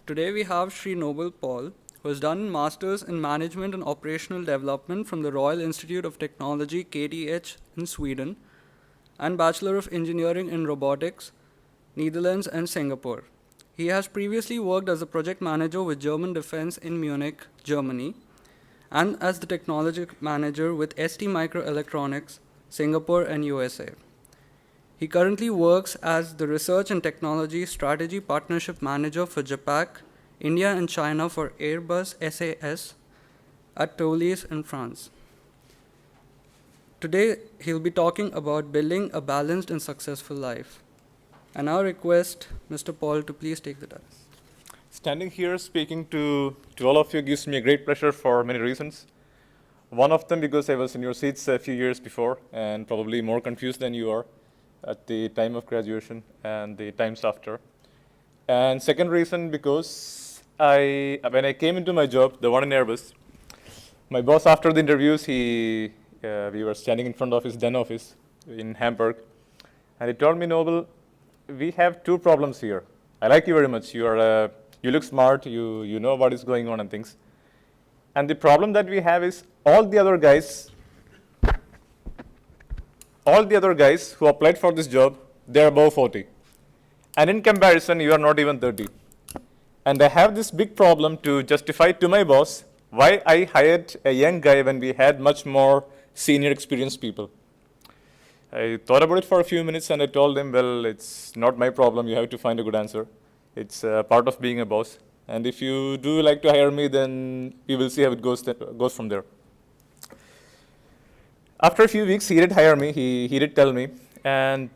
Today we have Shri Noble Paul, who has done Masters in Management and Operational Development from the Royal Institute of Technology, KTH, in Sweden, and Bachelor of Engineering in Robotics, Netherlands and Singapore. He has previously worked as a project manager with German Defense in Munich, Germany, and as the technology manager with ST Microelectronics, Singapore and USA. He currently works as the Research and Technology Strategy Partnership Manager for Japan, India and China for Airbus SAS at Toulouse in France. Today, he'll be talking about building a balanced and successful life. I now request Mr. Paul to please take the dais. Standing here speaking to all of you gives me a great pleasure for many reasons. One of them because I was in your seats a few years before and probably more confused than you are at the time of graduation and the times after. And second reason because when I came into my job, the one in Airbus, my boss after the interviews, we were standing in front of his den office in Hamburg, and he told me, Noble, we have two problems here. I like you very much. You look smart. You know what is going on and things. And the problem that we have is all the other guys who applied for this job, they're above 40. And in comparison, you are not even 30. And I have this big problem to justify to my boss why I hired a young guy when we had much more senior experienced people. I thought about it for a few minutes and I told him, well, it's not my problem. You have to find a good answer. It's part of being a boss. And if you do like to hire me, then we will see how it goes from there. After a few weeks, he did hire me. He did tell me. And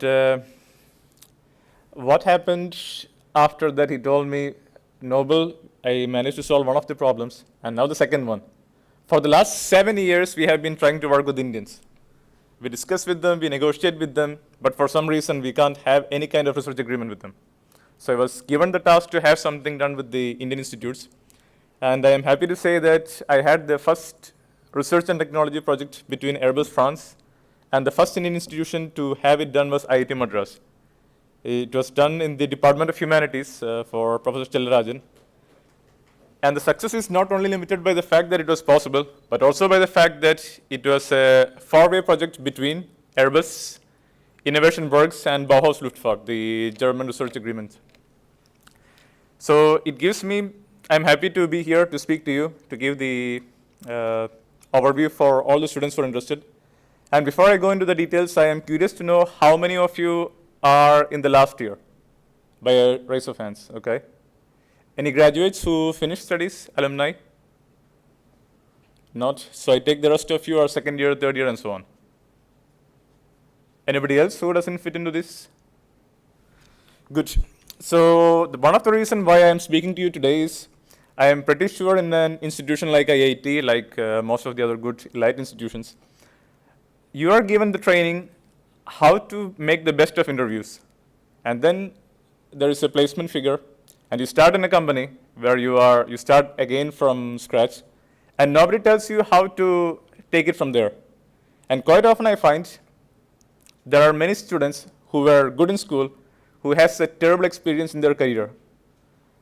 what happened after that, he told me, Noble, I managed to solve one of the problems, and now the second one. For the last 7 years, we have been trying to work with Indians. We discuss with them, we negotiate with them, but for some reason, we can't have any kind of research agreement with them. So I was given the task to have something done with the Indian institutes. And I am happy to say that I had the first research and technology project between Airbus France, and the first Indian institution to have it done was IIT Madras. It was done in the Department of Humanities for Professor Stellarajan. And the success is not only limited by the fact that it was possible, but also by the fact that it was a four-way project between Airbus, Innovation Works, and Bauhaus Luftfahrt, the German research agreement. So it gives me, I'm happy to be here to speak to you, to give the overview for all the students who are interested. And before I go into the details, I am curious to know how many of you are in the last year, by a raise of hands, okay? Any graduates who finished studies, alumni? Not, so I take the rest of you are second year, third year, and so on. Anybody else who doesn't fit into this? Good. So one of the reasons why I am speaking to you today is I am pretty sure in an institution like IIT, like most of the other good elite institutions, you are given the training how to make the best of interviews. And then there is a placement figure, and you start in a company where you start again from scratch, and nobody tells you how to take it from there. And quite often I find there are many students who were good in school who has a terrible experience in their career.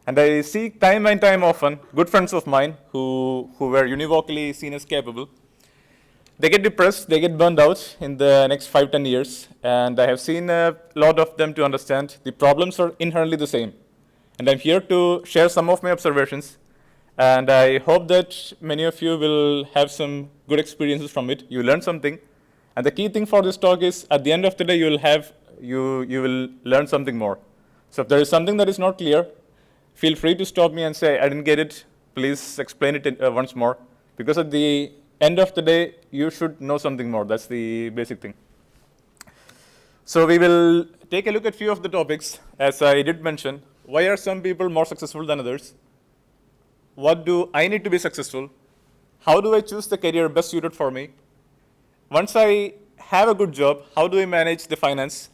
And I see time and time often good friends of mine who were univocally seen as capable. They get depressed, they get burned out in the next 5-10 years. And I have seen a lot of them to understand the problems are inherently the same. And I'm here to share some of my observations. And I hope that many of you will have some good experiences from it. You learn something. And the key thing for this talk is at the end of the day, you will learn something more. So if there is something that is not clear, feel free to stop me and say, I didn't get it. Please explain it once more. Because at the end of the day, you should know something more. That's the basic thing. So we will take a look at a few of the topics. As I did mention, why are some people more successful than others? What do I need to be successful? How do I choose the career best suited for me? Once I have a good job, how do I manage the finance?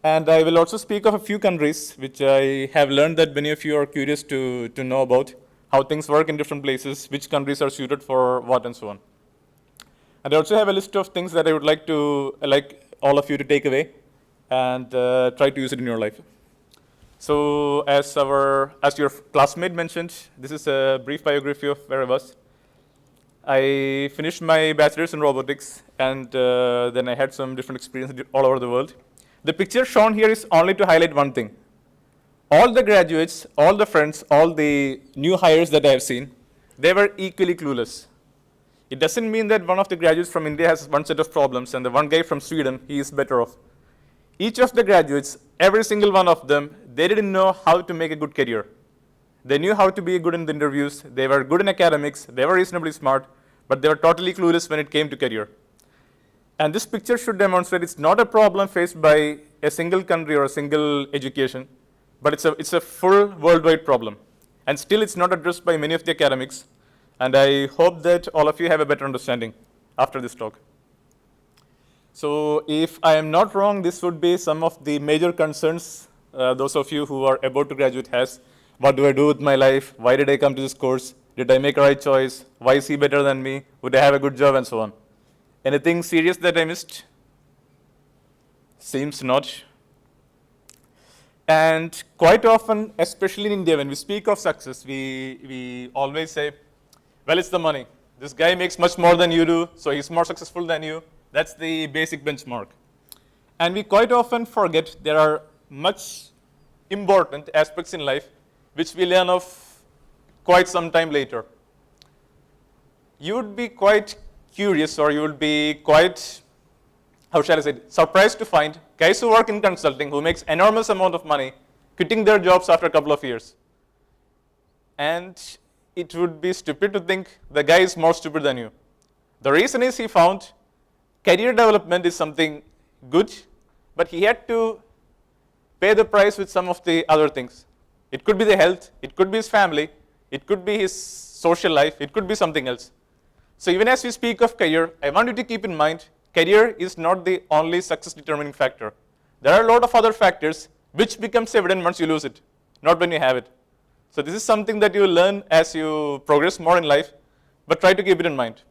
And I will also speak of a few countries, which I have learned that many of you are curious to know about, how things work in different places, which countries are suited for what, and so on. And I also have a list of things that I would like all of you to take away and try to use it in your life. So as your classmate mentioned, this is a brief biography of where I was. I finished my bachelor's in robotics, and then I had some different experiences all over the world. The picture shown here is only to highlight one thing. All the graduates, all the friends, all the new hires that I have seen, they were equally clueless. It doesn't mean that one of the graduates from India has one set of problems and the one guy from Sweden, he is better off. Each of the graduates, every single one of them, they didn't know how to make a good career. They knew how to be good in the interviews, they were good in academics, they were reasonably smart, but they were totally clueless when it came to career. And this picture should demonstrate it's not a problem faced by a single country or a single education, but it's a full worldwide problem. And still it's not addressed by many of the academics. And I hope that all of you have a better understanding after this talk. So if I am not wrong, this would be some of the major concerns those of you who are about to graduate has. What do I do with my life? Why did I come to this course? Did I make a right choice? Why is he better than me? Would I have a good job? And so on. Anything serious that I missed? Seems not. And quite often, especially in India, when we speak of success, we always say, well, it's the money. This guy makes much more than you do, so he's more successful than you. That's the basic benchmark. And we quite often forget there are much important aspects in life which we learn of quite some time later. You would be quite curious, or you would be quite, how shall I say, surprised to find guys who work in consulting who makes enormous amount of money quitting their jobs after a couple of years. And it would be stupid to think the guy is more stupid than you. The reason is he found career development is something good, but he had to pay the price with some of the other things. It could be the health, it could be his family, it could be his social life, it could be something else. So even as we speak of career, I want you to keep in mind, career is not the only success determining factor. There are a lot of other factors which becomes evident once you lose it, not when you have it. So this is something that you learn as you progress more in life, but try to keep it in mind.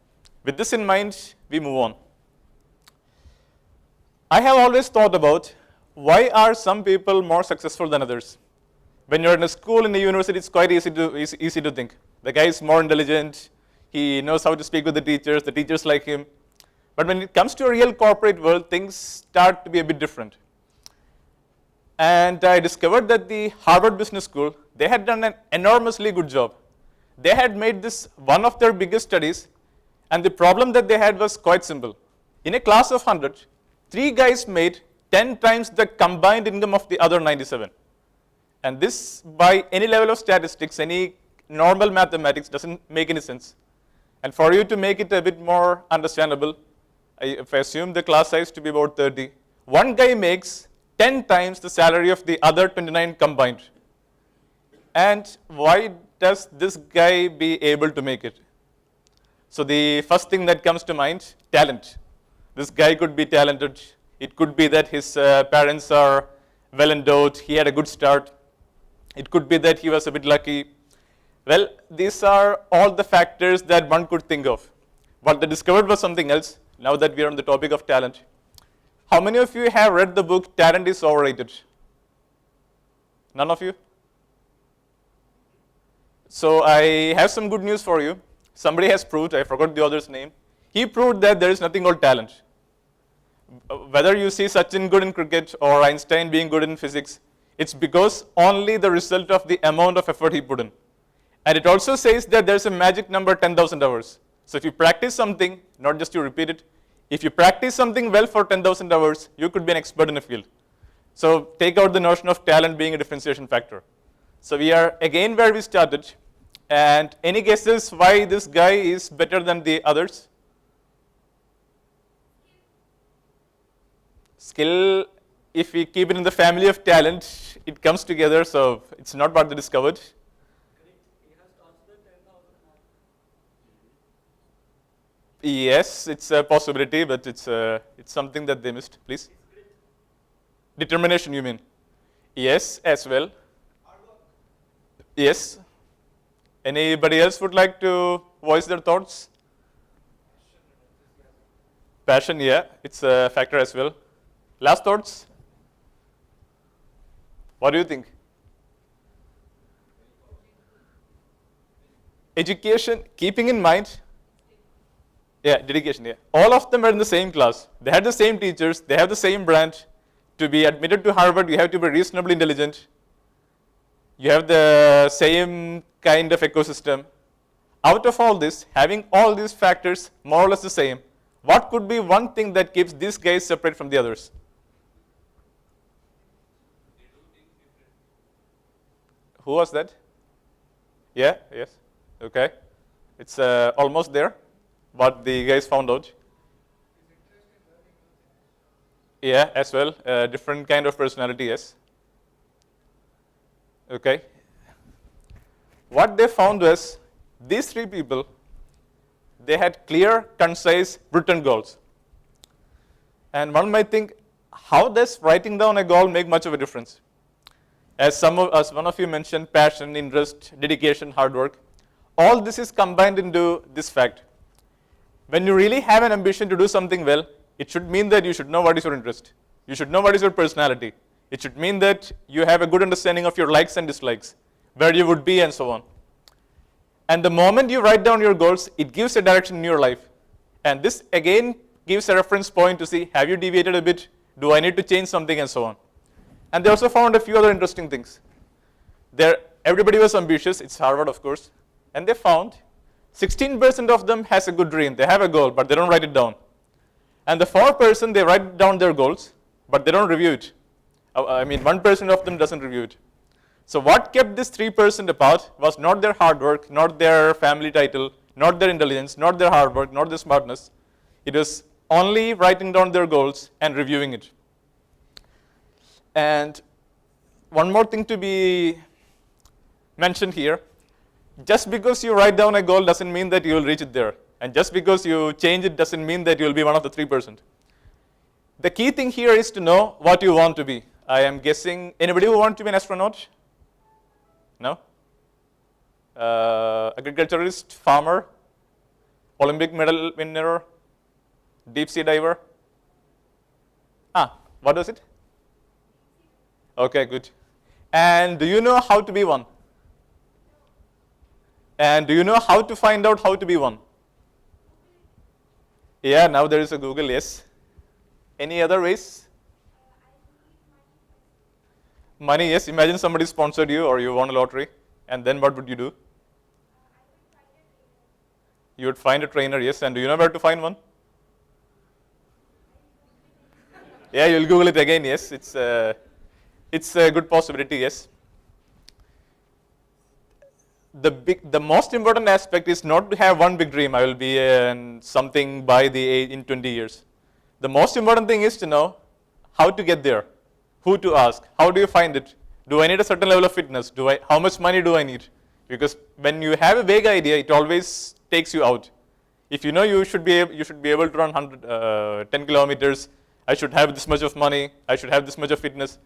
With this in mind, we move on. I have always thought about why are some people more successful than others? When you're in a school, in a university, it's quite easy to think. The guy is more intelligent, he knows how to speak with the teachers like him. But when it comes to a real corporate world, things start to be a bit different. And I discovered that the Harvard Business School, they had done an enormously good job. They had made this one of their biggest studies, and the problem that they had was quite simple. In a class of 100, 3 guys made 10 times the combined income of the other 97. And this, by any level of statistics, any normal mathematics, doesn't make any sense. And for you to make it a bit more understandable, if I assume the class size to be about 30, one guy makes 10 times the salary of the other 29 combined. And why does this guy be able to make it? So the first thing that comes to mind, talent. This guy could be talented. It could be that his parents are well endowed, he had a good start. It could be that he was a bit lucky. Well, these are all the factors that one could think of. What they discovered was something else, now that we are on the topic of talent. How many of you have read the book Talent is Overrated? None of you? So I have some good news for you. Somebody has proved, I forgot the author's name, he proved that there is nothing called talent. Whether you see Sachin good in cricket or Einstein being good in physics, it's because only the result of the amount of effort he put in. And it also says that there's a magic number 10,000 hours. So if you practice something, not just you repeat it, if you practice something well for 10,000 hours, you could be an expert in a field. So take out the notion of talent being a differentiation factor. So we are again where we started. And any guesses why this guy is better than the others? Skill, if we keep it in the family of talent, it comes together, so it's not what they discovered. Yes, it's a possibility, but it's something that they missed. Please. Determination, you mean? Yes, as well. Yes. Anybody else would like to voice their thoughts? Passion, yeah, it's a factor as well. Last thoughts? What do you think? education, keeping in mind, dedication, all of them are in the same class. They had the same teachers, they have the same branch. To be admitted to Harvard, you have to be reasonably intelligent. You have the same kind of ecosystem. Out of all this, having all these factors more or less the same, what could be one thing that keeps these guys separate from the others? Who was that? Yeah, yes, okay. It's almost there, what the guys found out. Yeah, as well, different kind of personality, yes. Okay. What they found was, these three people, they had clear, concise, written goals. And one might think, how does writing down a goal make much of a difference? As one of you mentioned, passion, interest, dedication, hard work. All this is combined into this fact. When you really have an ambition to do something well, it should mean that you should know what is your interest. You should know what is your personality. It should mean that you have a good understanding of your likes and dislikes, where you would be and so on. And the moment you write down your goals, it gives a direction in your life. And this again gives a reference point to see, have you deviated a bit? Do I need to change something and so on? And they also found a few other interesting things. Everybody was ambitious, it's Harvard of course, and they found 16% of them has a good dream. They have a goal, but they don't write it down. And the 4%, they write down their goals, but they don't review it. 1% of them doesn't review it. So what kept this 3% apart was not their hard work, not their family title, not their intelligence, not their hard work, not their smartness. It was only writing down their goals and reviewing it. And one more thing to be mentioned here, just because you write down a goal doesn't mean that you will reach it there. And just because you change it doesn't mean that you will be one of the 3%. The key thing here is to know what you want to be. I am guessing, anybody who wants to be an astronaut? No? Agriculturist, farmer, Olympic medal winner, deep sea diver? What was it? Okay, good. And do you know how to be one? And do you know how to find out how to be one? Yeah, now there is a Google, yes. Any other ways? Money, yes. Imagine somebody sponsored you or you won a lottery, and then what would you do? You would find a trainer, yes. And do you know where to find one? Yeah, you'll Google it again, yes. It's a good possibility, yes. The most important aspect is not to have one big dream. I will be something by in 20 years. The most important thing is to know how to get there, who to ask, how do you find it? Do I need a certain level of fitness? How much money do I need? Because when you have a vague idea, it always takes you out. If you know you should be able to run 10 kilometers, I should have this much of money, I should have this much of fitness.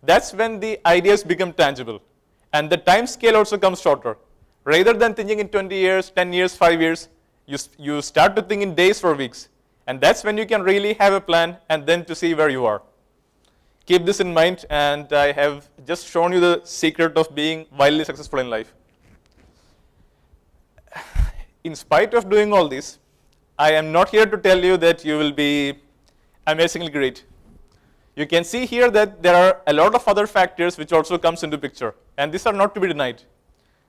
That's when the ideas become tangible. And the time scale also comes shorter. Rather than thinking in 20 years, 10 years, 5 years, you start to think in days or weeks. And that's when you can really have a plan and then to see where you are. Keep this in mind, and I have just shown you the secret of being wildly successful in life. In spite of doing all this, I am not here to tell you that you will be amazingly great. You can see here that there are a lot of other factors which also comes into picture, and these are not to be denied.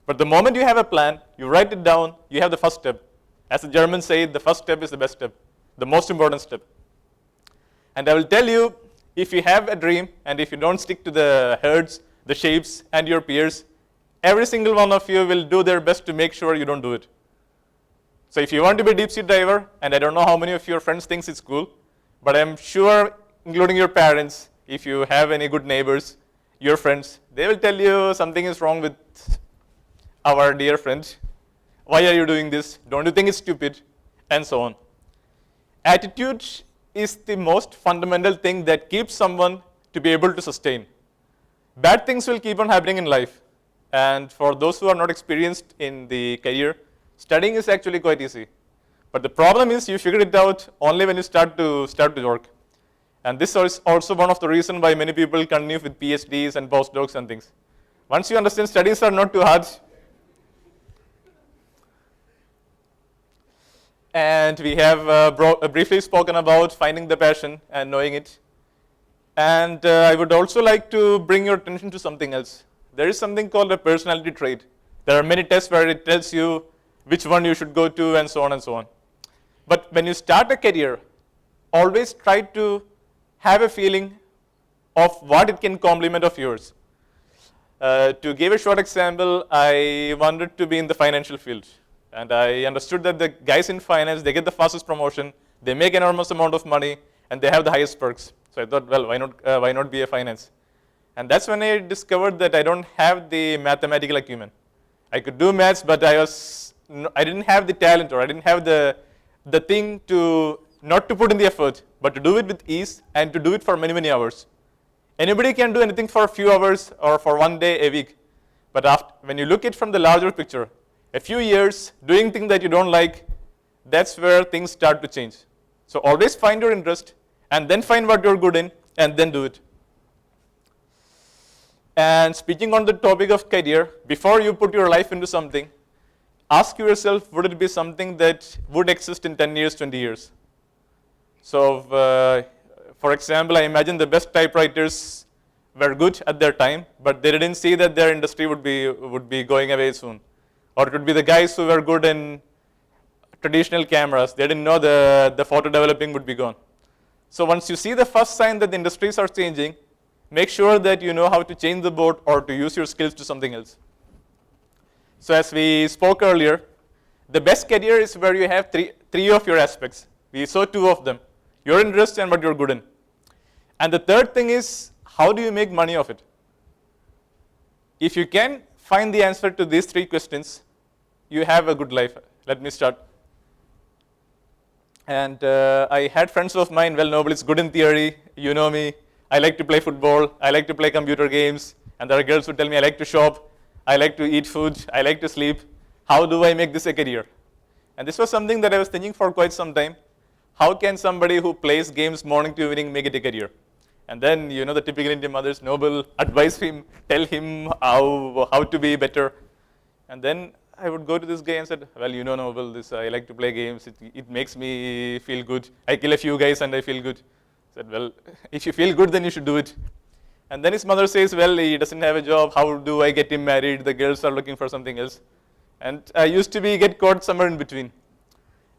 But the moment you have a plan, you write it down, you have the first step. As the Germans say, the first step is the best step, the most important step. And I will tell you, if you have a dream, and if you don't stick to the herds, the shapes, and your peers, every single one of you will do their best to make sure you don't do it. So if you want to be a deep sea diver, and I don't know how many of your friends think it's cool, but I'm sure, including your parents, if you have any good neighbors, your friends, they will tell you something is wrong with our dear friend. Why are you doing this? Don't you think it's stupid? And so on. Attitude is the most fundamental thing that keeps someone to be able to sustain. Bad things will keep on happening in life. And for those who are not experienced in the career, studying is actually quite easy. But the problem is you figure it out only when you start to work. And this is also one of the reasons why many people continue with PhDs and postdocs and things. Once you understand studies are not too hard, And we have briefly spoken about finding the passion and knowing it. And I would also like to bring your attention to something else. There is something called a personality trait. There are many tests where it tells you which one you should go to and so on and so on. But when you start a career, always try to have a feeling of what it can complement of yours. To give a short example, I wanted to be in the financial field. And I understood that the guys in finance, they get the fastest promotion, they make enormous amount of money, and they have the highest perks. So I thought, well, why not be a finance? And that's when I discovered that I don't have the mathematical acumen. I could do maths, but I didn't have the talent, or I didn't have the thing to, not to put in the effort, but to do it with ease and to do it for many, many hours. Anybody can do anything for a few hours or for one day a week. But when you look at it from the larger picture, a few years doing things that you don't like, that's where things start to change. So always find your interest and then find what you're good in and then do it. And speaking on the topic of career, before you put your life into something, ask yourself, would it be something that would exist in 10 years, 20 years? So for example, I imagine the best typewriters were good at their time, but they didn't see that their industry would be going away soon. Or it would be the guys who were good in traditional cameras. They didn't know the photo developing would be gone. So once you see the first sign that the industries are changing, make sure that you know how to change the board or to use your skills to something else. So as we spoke earlier, the best career is where you have three of your aspects. We saw two of them, your interest and what you're good in. And the third thing is, how do you make money of it? If you can find the answer to these three questions, you have a good life. Let me start. And I had friends of mine, well, Noble is good in theory, you know me, I like to play football, I like to play computer games, and there are girls who tell me I like to shop, I like to eat food, I like to sleep. How do I make this a career? And this was something that I was thinking for quite some time. How can somebody who plays games morning to evening make it a career? And then, you know, the typical Indian mothers, Noble, advise him, tell him how to be better. And then I would go to this guy and said, well, you know, Noble, I like to play games. It makes me feel good. I kill a few guys and I feel good. I said, well, if you feel good, then you should do it. And then his mother says, well, he doesn't have a job. How do I get him married? The girls are looking for something else. And I used to get caught somewhere in between.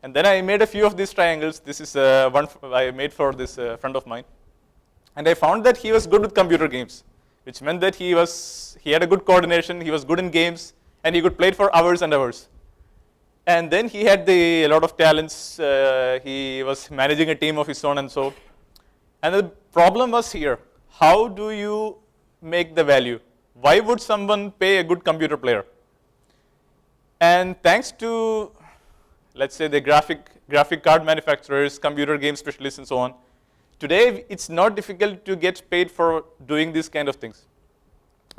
And then I made a few of these triangles. This is one I made for this friend of mine. And I found that he was good with computer games, which meant that he had a good coordination, he was good in games, and he could play it for hours and hours. And then he had a lot of talents. He was managing a team of his own and so. And the problem was here. How do you make the value? Why would someone pay a good computer player? And thanks to, let's say, the graphic card manufacturers, computer game specialists, and so on, today it's not difficult to get paid for doing these kind of things.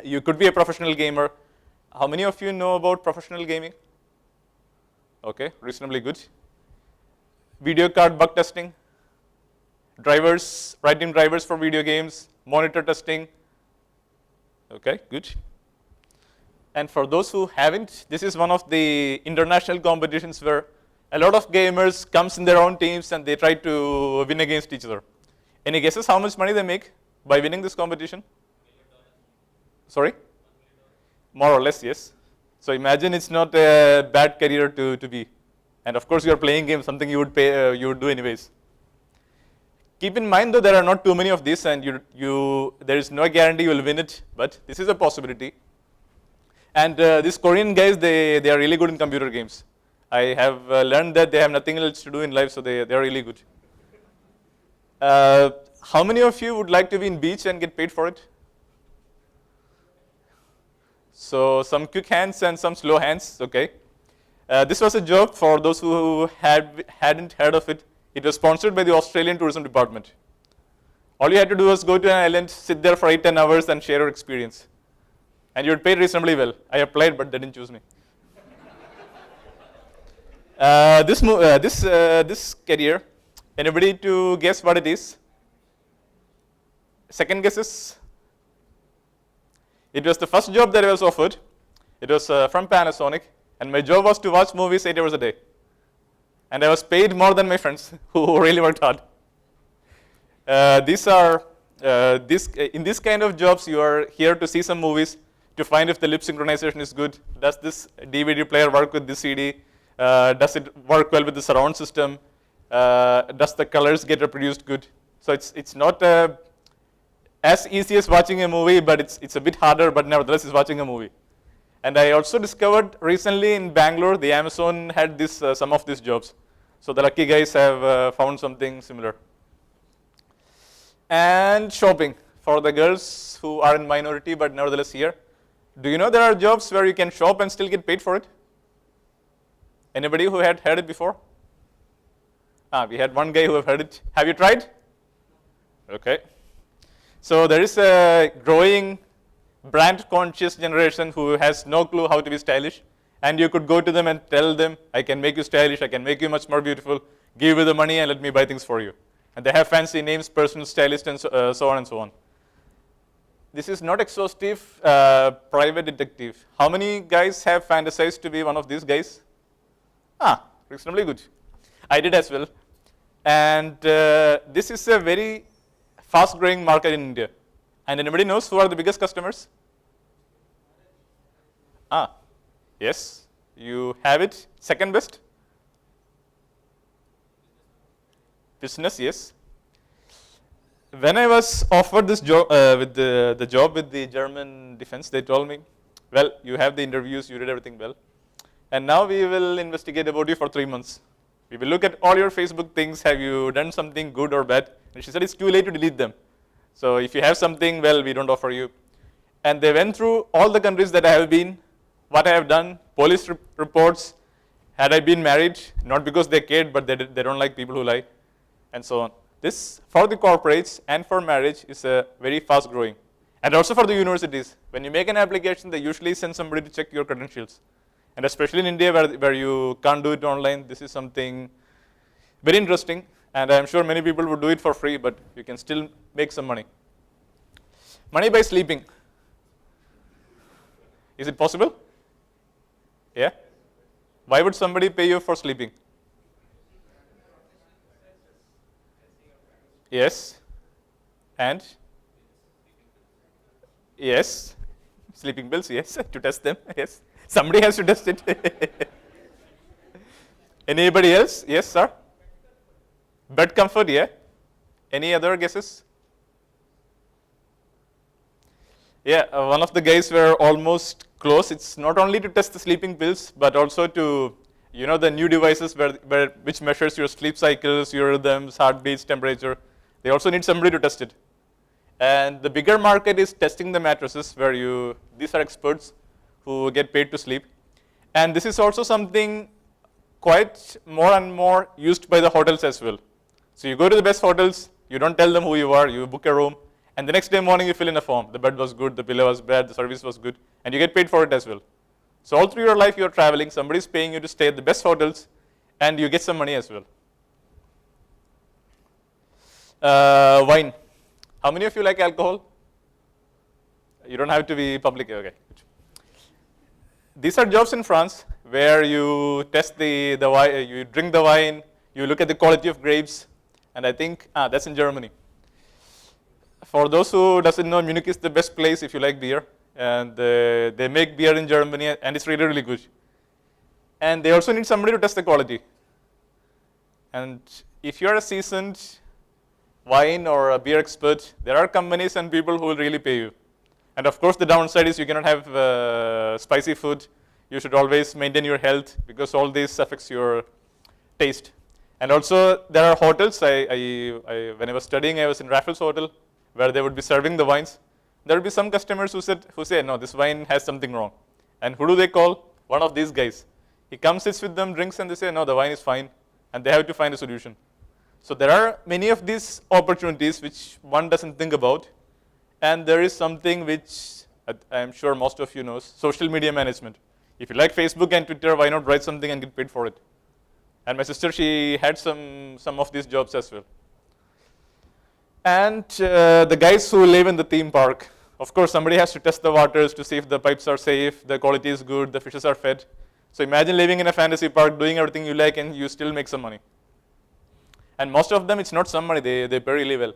You could be a professional gamer. How many of you know about professional gaming? Okay, reasonably good. Video card bug testing, writing drivers for video games, monitor testing. Okay, good. And for those who haven't, this is one of the international competitions where a lot of gamers comes in their own teams and they try to win against each other. Any guesses how much money they make by winning this competition? Sorry? More or less, yes. So imagine it's not a bad career to be. And of course you are playing games, something you would do anyways. Keep in mind though, there are not too many of these and there is no guarantee you will win it, but this is a possibility. And these Korean guys, they are really good in computer games. I have learned that they have nothing else to do in life, so they are really good. How many of you would like to be in beach and get paid for it? So some quick hands and some slow hands, okay. This was a job for those who hadn't heard of it. It was sponsored by the Australian Tourism Department. All you had to do was go to an island, sit there for 8-10 hours and share your experience. And you would pay reasonably well. I applied, but they didn't choose me. This career, anybody to guess what it is? Second guesses? It was the first job that I was offered. It was from Panasonic, and my job was to watch movies 8 hours a day. And I was paid more than my friends who really worked hard. In this kind of jobs, you are here to see some movies, to find if the lip synchronization is good. Does this DVD player work with this CD? Does it work well with the surround system? Does the colors get reproduced good? So it's not as easy as watching a movie, but it's a bit harder, but nevertheless it's watching a movie. And I also discovered recently in Bangalore, the Amazon had this some of these jobs. So the lucky guys have found something similar. And shopping for the girls who are in minority but nevertheless here. Do you know there are jobs where you can shop and still get paid for it? Anybody who had heard it before? We had one guy who have heard it. Have you tried? Okay. So there is a growing brand conscious generation who has no clue how to be stylish, and you could go to them and tell them, I can make you stylish, I can make you much more beautiful, give you the money and let me buy things for you. And they have fancy names, personal stylist, and so on and so on. This is not exhaustive. Private detective. How many guys have fantasized to be one of these guys? Reasonably good. I did as well. And this is a very fast growing market in India. And anybody knows who are the biggest customers? Yes, you have it. Second best? Business, yes. When I was offered this job with the job with the German defense, they told me, well, you have the interviews, you did everything well, and now we will investigate about you for 3 months. We will look at all your Facebook things. Have you done something good or bad? And she said it's too late to delete them. So if you have something, well, we don't offer you. And they went through all the countries that I have been, what I have done, police reports, had I been married, not because they cared, but they don't like people who lie, and so on. This, for the corporates and for marriage, is very fast growing. And also for the universities. When you make an application, they usually send somebody to check your credentials. And especially in India, where you can't do it online, this is something very interesting. And I'm sure many people would do it for free, but you can still make some money. Money by sleeping. Is it possible? Yeah? Why would somebody pay you for sleeping? Yes. And? Yes. Sleeping pills, yes. To test them, yes. Somebody has to test it. Anybody else? Yes, sir. Bed comfort, yeah. Any other guesses? Yeah, one of the guys were almost close. It's not only to test the sleeping pills, but also to, the new devices which measures your sleep cycles, your rhythms, heartbeats, temperature. They also need somebody to test it. And the bigger market is testing the mattresses, where these are experts who get paid to sleep. And this is also something quite more and more used by the hotels as well. So you go to the best hotels, you don't tell them who you are, you book a room, and the next day morning you fill in a form. The bed was good, the pillow was bad, the service was good, and you get paid for it as well. So all through your life you're traveling, somebody's paying you to stay at the best hotels, and you get some money as well. Wine. How many of you like alcohol? You don't have to be public, okay. These are jobs in France where you test the wine, you drink the wine, you look at the quality of grapes, and I think, that's in Germany. For those who doesn't know, Munich is the best place if you like beer, and they make beer in Germany, and it's really, really good. And they also need somebody to test the quality. And if you're a seasoned wine or a beer expert, there are companies and people who will really pay you. And of course, the downside is you cannot have spicy food. You should always maintain your health, because all this affects your taste. And also, there are hotels. When I was studying, I was in Raffles Hotel, where they would be serving the wines. There would be some customers who say, no, this wine has something wrong. And who do they call? One of these guys. He comes, sits with them, drinks, and they say, no, the wine is fine. And they have to find a solution. So there are many of these opportunities which one doesn't think about. And there is something which I'm sure most of you know, social media management. If you like Facebook and Twitter, why not write something and get paid for it? And my sister, she had some of these jobs as well. And the guys who live in the theme park, of course, somebody has to test the waters to see if the pipes are safe, the quality is good, the fishes are fed. So imagine living in a fantasy park, doing everything you like, and you still make some money. And most of them, it's not some money, they pay really well.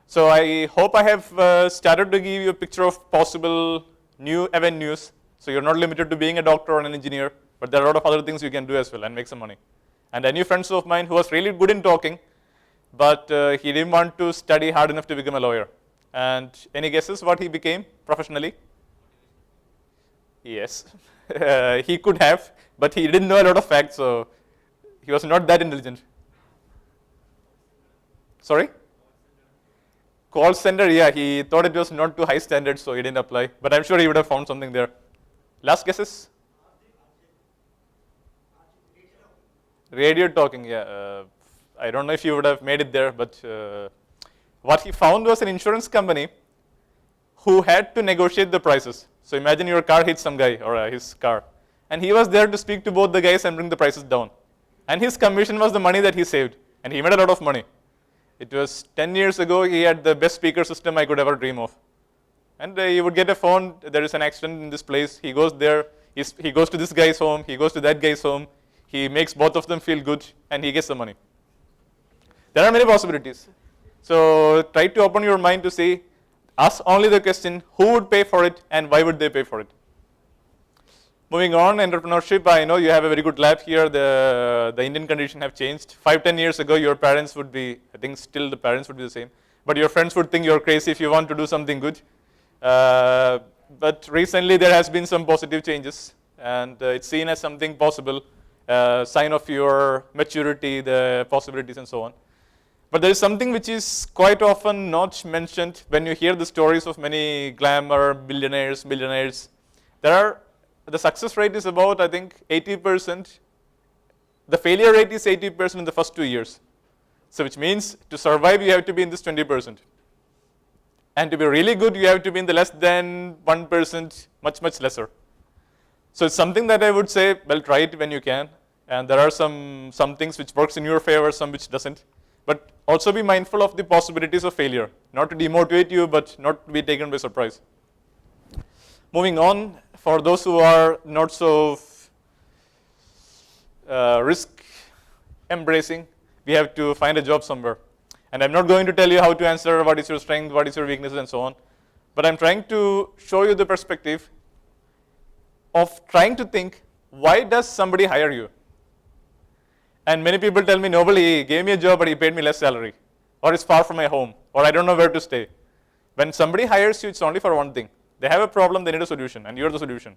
So I hope I have started to give you a picture of possible new avenues. So you're not limited to being a doctor or an engineer, but there are a lot of other things you can do as well and make some money. And I knew friends of mine who was really good in talking, but he didn't want to study hard enough to become a lawyer. And any guesses what he became professionally? Yes, he could have, but he didn't know a lot of facts, so he was not that intelligent. Sorry? Call center, yeah, he thought it was not too high standards, so he didn't apply. But I'm sure he would have found something there. Last guesses? Radio talking, yeah. I don't know if he would have made it there, but what he found was an insurance company who had to negotiate the prices. So imagine your car hits some guy, or his car. And he was there to speak to both the guys and bring the prices down. And his commission was the money that he saved. And he made a lot of money. It was 10 years ago, he had the best speaker system I could ever dream of. And he would get a phone, there is an accident in this place, he goes there, he goes to this guy's home, he goes to that guy's home, he makes both of them feel good, and he gets the money. There are many possibilities. So try to open your mind to say, ask only the question, who would pay for it and why would they pay for it? Moving on, entrepreneurship, I know you have a very good lab here. The Indian condition have changed. 5-10 years ago, your parents would be, I think still the parents would be the same, but your friends would think you're crazy if you want to do something good. But recently there has been some positive changes, and it's seen as something possible, sign of your maturity, the possibilities and so on. But there is something which is quite often not mentioned when you hear the stories of many glamour billionaires, millionaires. The success rate is about, I think, 80%. The failure rate is 80% in the first 2 years. So which means to survive, you have to be in this 20%. And to be really good, you have to be in the less than 1%, much, much lesser. So it's something that I would say, well, try it when you can. And there are some things which works in your favor, some which doesn't. But also be mindful of the possibilities of failure. Not to demotivate you, but not to be taken by surprise. Moving on, for those who are not so risk embracing, we have to find a job somewhere. And I'm not going to tell you how to answer what is your strength, what is your weaknesses, and so on. But I'm trying to show you the perspective of trying to think, why does somebody hire you? And many people tell me, nobody he gave me a job, but he paid me less salary. Or it's far from my home. Or I don't know where to stay. When somebody hires you, it's only for one thing. They have a problem, they need a solution, and you're the solution.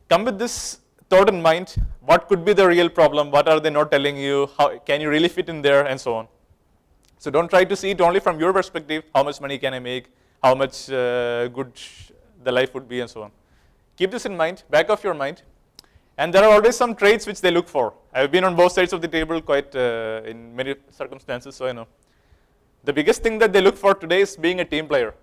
Come with this thought in mind, what could be the real problem, what are they not telling you, how can you really fit in there, and so on. So don't try to see it only from your perspective, how much money can I make, how much good the life would be, and so on. Keep this in mind, back of your mind. And there are always some traits which they look for. I've been on both sides of the table quite in many circumstances, so I know. The biggest thing that they look for today is being a team player.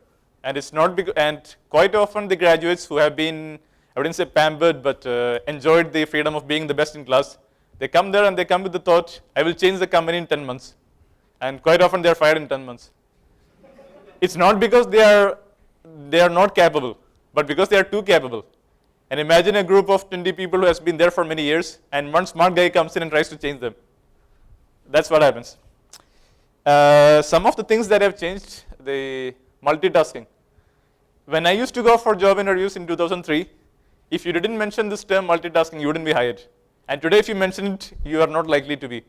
And it's not and quite often the graduates who have been, I wouldn't say pampered, but enjoyed the freedom of being the best in class, they come there and they come with the thought, I will change the company in 10 months. And quite often they are fired in 10 months. It's not because they are not capable, but because they are too capable. And imagine a group of 20 people who has been there for many years, and one smart guy comes in and tries to change them. That's what happens. Some of the things that have changed, the multitasking. When I used to go for job interviews in 2003, if you didn't mention this term multitasking, you wouldn't be hired. And today if you mention it, you are not likely to be.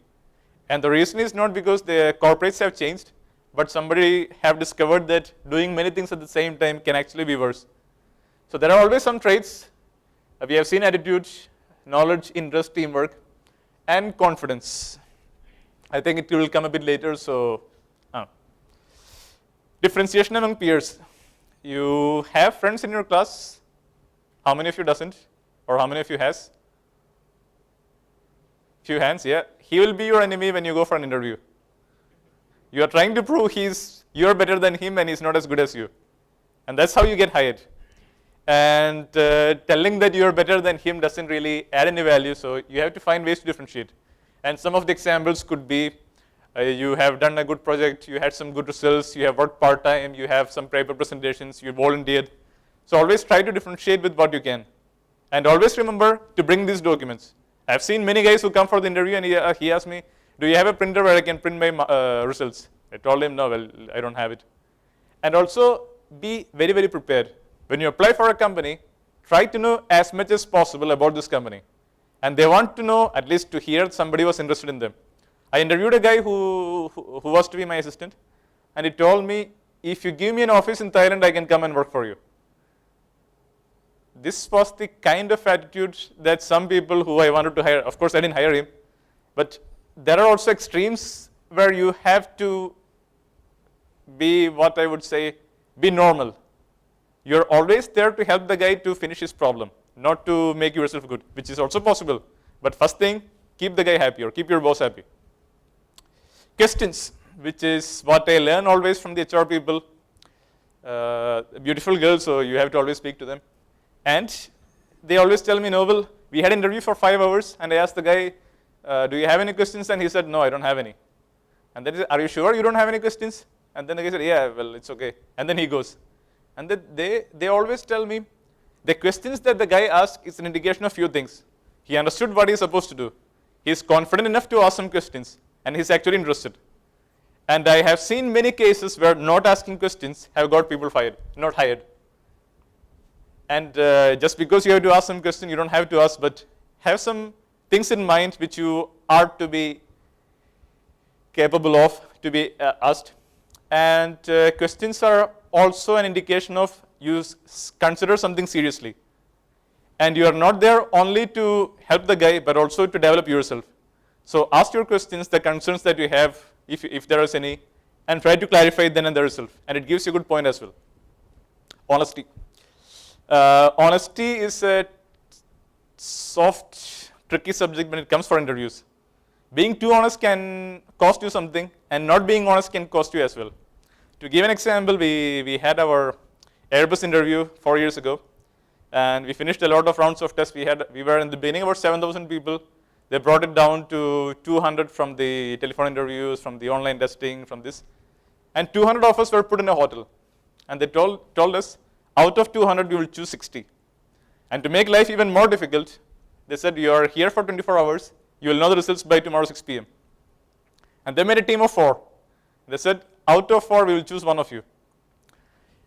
And the reason is not because the corporates have changed, but somebody have discovered that doing many things at the same time can actually be worse. So there are always some traits. We have seen attitude, knowledge, interest, teamwork, and confidence. I think it will come a bit later, so. Differentiation among peers. You have friends in your class. How many of you doesn't? Or how many of you has? Few hands, yeah. He will be your enemy when you go for an interview. You are trying to prove you're better than him and he's not as good as you. And that's how you get hired. And telling that you're better than him doesn't really add any value, so you have to find ways to differentiate. And some of the examples could be, you have done a good project, you had some good results, you have worked part-time, you have some paper presentations, you volunteered. So always try to differentiate with what you can. And always remember to bring these documents. I've seen many guys who come for the interview and he asked me, do you have a printer where I can print my results? I told him, no, well, I don't have it. And also be very, very prepared. When you apply for a company, try to know as much as possible about this company. And they want to know, at least to hear somebody was interested in them. I interviewed a guy who was to be my assistant, and he told me, if you give me an office in Thailand, I can come and work for you. This was the kind of attitude that some people who I wanted to hire, of course I didn't hire him, but there are also extremes where you have to be, what I would say, be normal. You're always there to help the guy to finish his problem, not to make yourself good, which is also possible. But first thing, keep the guy happy or keep your boss happy. Questions, which is what I learn always from the HR people. Beautiful girls, so you have to always speak to them. And they always tell me, Noble, we had an interview for 5 hours, and I asked the guy, do you have any questions? And he said, no, I don't have any. And then he said, are you sure you don't have any questions? And then the guy said, yeah, well, it's okay. And then he goes. And they always tell me, the questions that the guy asks is an indication of few things. He understood what he's supposed to do. He's confident enough to ask some questions, and he's actually interested. And I have seen many cases where not asking questions have got people fired, not hired. And just because you have to ask some question, you don't have to ask, but have some things in mind which you are to be capable of to be asked. And questions are also an indication of you consider something seriously. And you are not there only to help the guy, but also to develop yourself. So ask your questions, the concerns that you have, if there is any, and try to clarify them and the result. And it gives you a good point as well. Honesty. Honesty is a soft, tricky subject when it comes for interviews. Being too honest can cost you something, and not being honest can cost you as well. To give an example, we had our Airbus interview 4 years ago, and we finished a lot of rounds of tests. We were in the beginning about 7,000 people. They brought it down to 200 from the telephone interviews, from the online testing, from this. And 200 of us were put in a hotel. And they told us, out of 200, you will choose 60. And to make life even more difficult, they said, you are here for 24 hours. You will know the results by tomorrow 6 p.m. And they made a team of 4. They said, out of 4, we will choose one of you.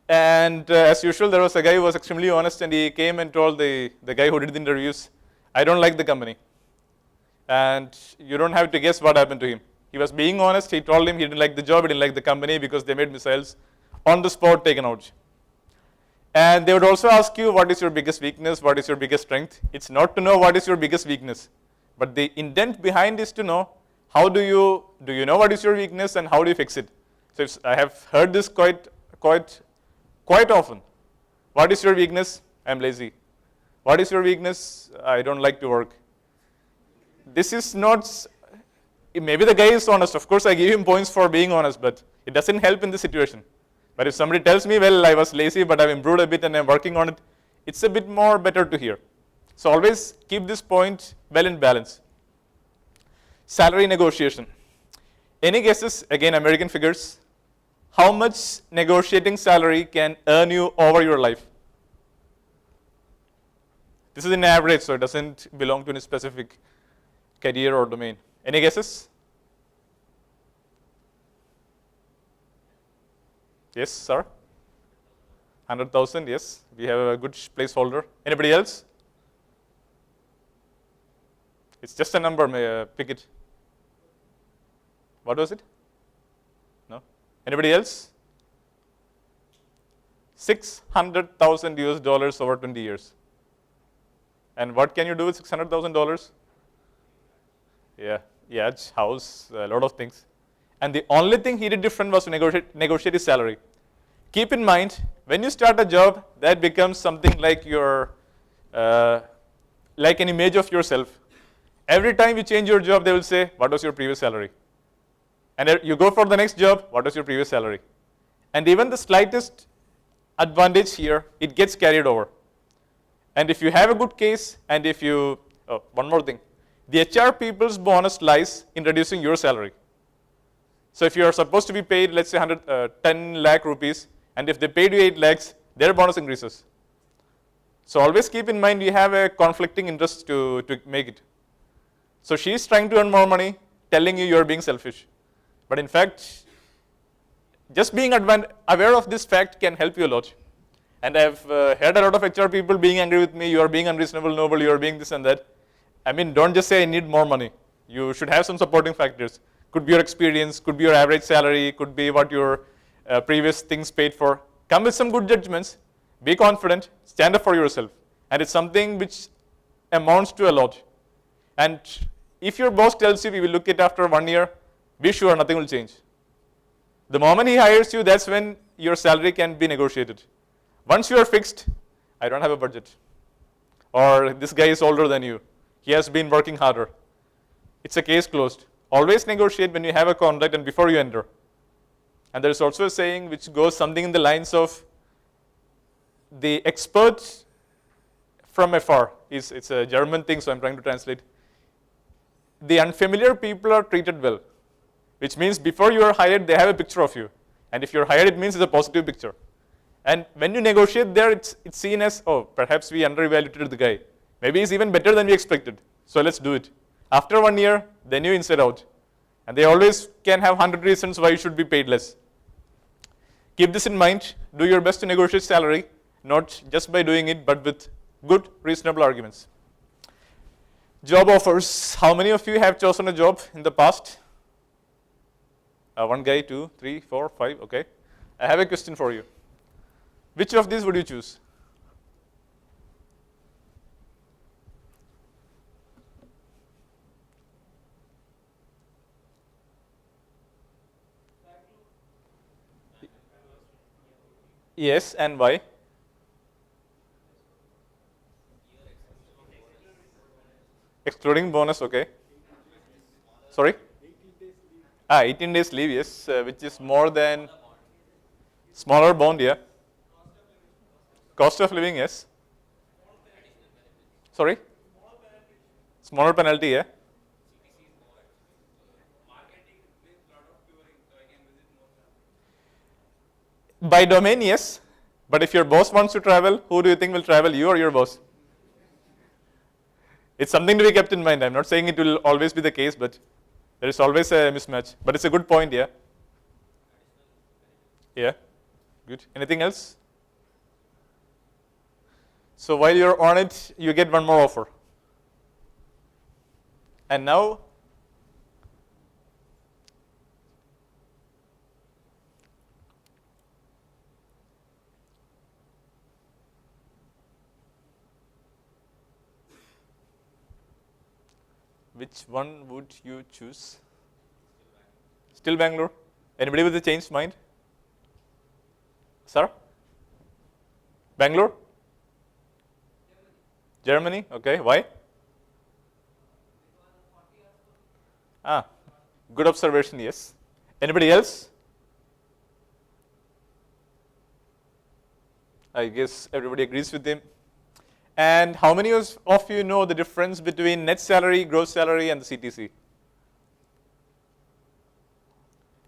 And as usual, there was a guy who was extremely honest, and he came and told the guy who did the interviews, I don't like the company. And you don't have to guess what happened to him. He was being honest. He told him he didn't like the job, he didn't like the company because they made missiles on the spot taken out. And they would also ask you, what is your biggest weakness, what is your biggest strength? It's not to know what is your biggest weakness, but the intent behind is to know how do you know what is your weakness and how do you fix it? So I have heard this quite often. What is your weakness? I'm lazy. What is your weakness? I don't like to work. This is not, maybe the guy is honest. Of course, I give him points for being honest, but it doesn't help in this situation. But if somebody tells me, well, I was lazy, but I've improved a bit and I'm working on it, it's a bit more better to hear. So always keep this point well in balance. Salary negotiation. Any guesses? Again, American figures. How much negotiating salary can earn you over your life? This is an average, so it doesn't belong to any specific career or domain. Any guesses? Yes, sir? 100,000, yes. We have a good placeholder. Anybody else? It's just a number, pick it. What was it? No? Anybody else? 600,000 US dollars over 20 years. And what can you do with $600,000? Yeah, yacht, house, a lot of things. And the only thing he did different was to negotiate his salary. Keep in mind, when you start a job, that becomes something like your, like an image of yourself. Every time you change your job, they will say, what was your previous salary? And you go for the next job, what was your previous salary? And even the slightest advantage here, it gets carried over. And if you have a good case, and if you, one more thing, the HR people's bonus lies in reducing your salary. So if you are supposed to be paid, let's say 10 lakh rupees, and if they paid you 8 lakhs, their bonus increases. So always keep in mind you have a conflicting interest to make it. So she's trying to earn more money, telling you you're being selfish. But in fact, just being aware of this fact can help you a lot. And I've heard a lot of HR people being angry with me, you are being unreasonable, noble, you are being this and that. I mean, don't just say I need more money. You should have some supporting factors. Could be your experience, could be your average salary, could be what your previous things paid for. Come with some good judgments, be confident, stand up for yourself. And it's something which amounts to a lot. And if your boss tells you we will look at it after 1 year, be sure nothing will change. The moment he hires you, that's when your salary can be negotiated. Once you are fixed, I don't have a budget. Or this guy is older than you. He has been working harder. It's a case closed. Always negotiate when you have a contract and before you enter. And there's also a saying which goes something in the lines of the expert from afar. It's a German thing, so I'm trying to translate. The unfamiliar people are treated well, which means before you are hired, they have a picture of you. And if you're hired, it means it's a positive picture. And when you negotiate there, it's seen as, oh, perhaps we underevaluated the guy. Maybe he's even better than we expected. So let's do it. After 1 year, then you inside out. And they always can have 100 reasons why you should be paid less. Keep this in mind. Do your best to negotiate salary, not just by doing it, but with good, reasonable arguments. Job offers. How many of you have chosen a job in the past? One guy, 2, 3, 4, 5, okay. I have a question for you. Which of these would you choose? Yes, and why? Excluding bonus, okay. Sorry? 18 days leave, yes, which is more than smaller bond, yeah. Cost of living, yes. Sorry? Smaller penalty, yeah. By domain, yes. But if your boss wants to travel, who do you think will travel, you or your boss? It's something to be kept in mind. I'm not saying it will always be the case, but there is always a mismatch. But it's a good point, yeah. Yeah, good. Anything else? So while you're on it, you get one more offer. And now, which one would you choose? Still Bangalore? Anybody with a changed mind? Sir? Bangalore? Germany? Okay, why? Good observation, yes. Anybody else? I guess everybody agrees with him. And how many of you know the difference between net salary, gross salary, and the CTC?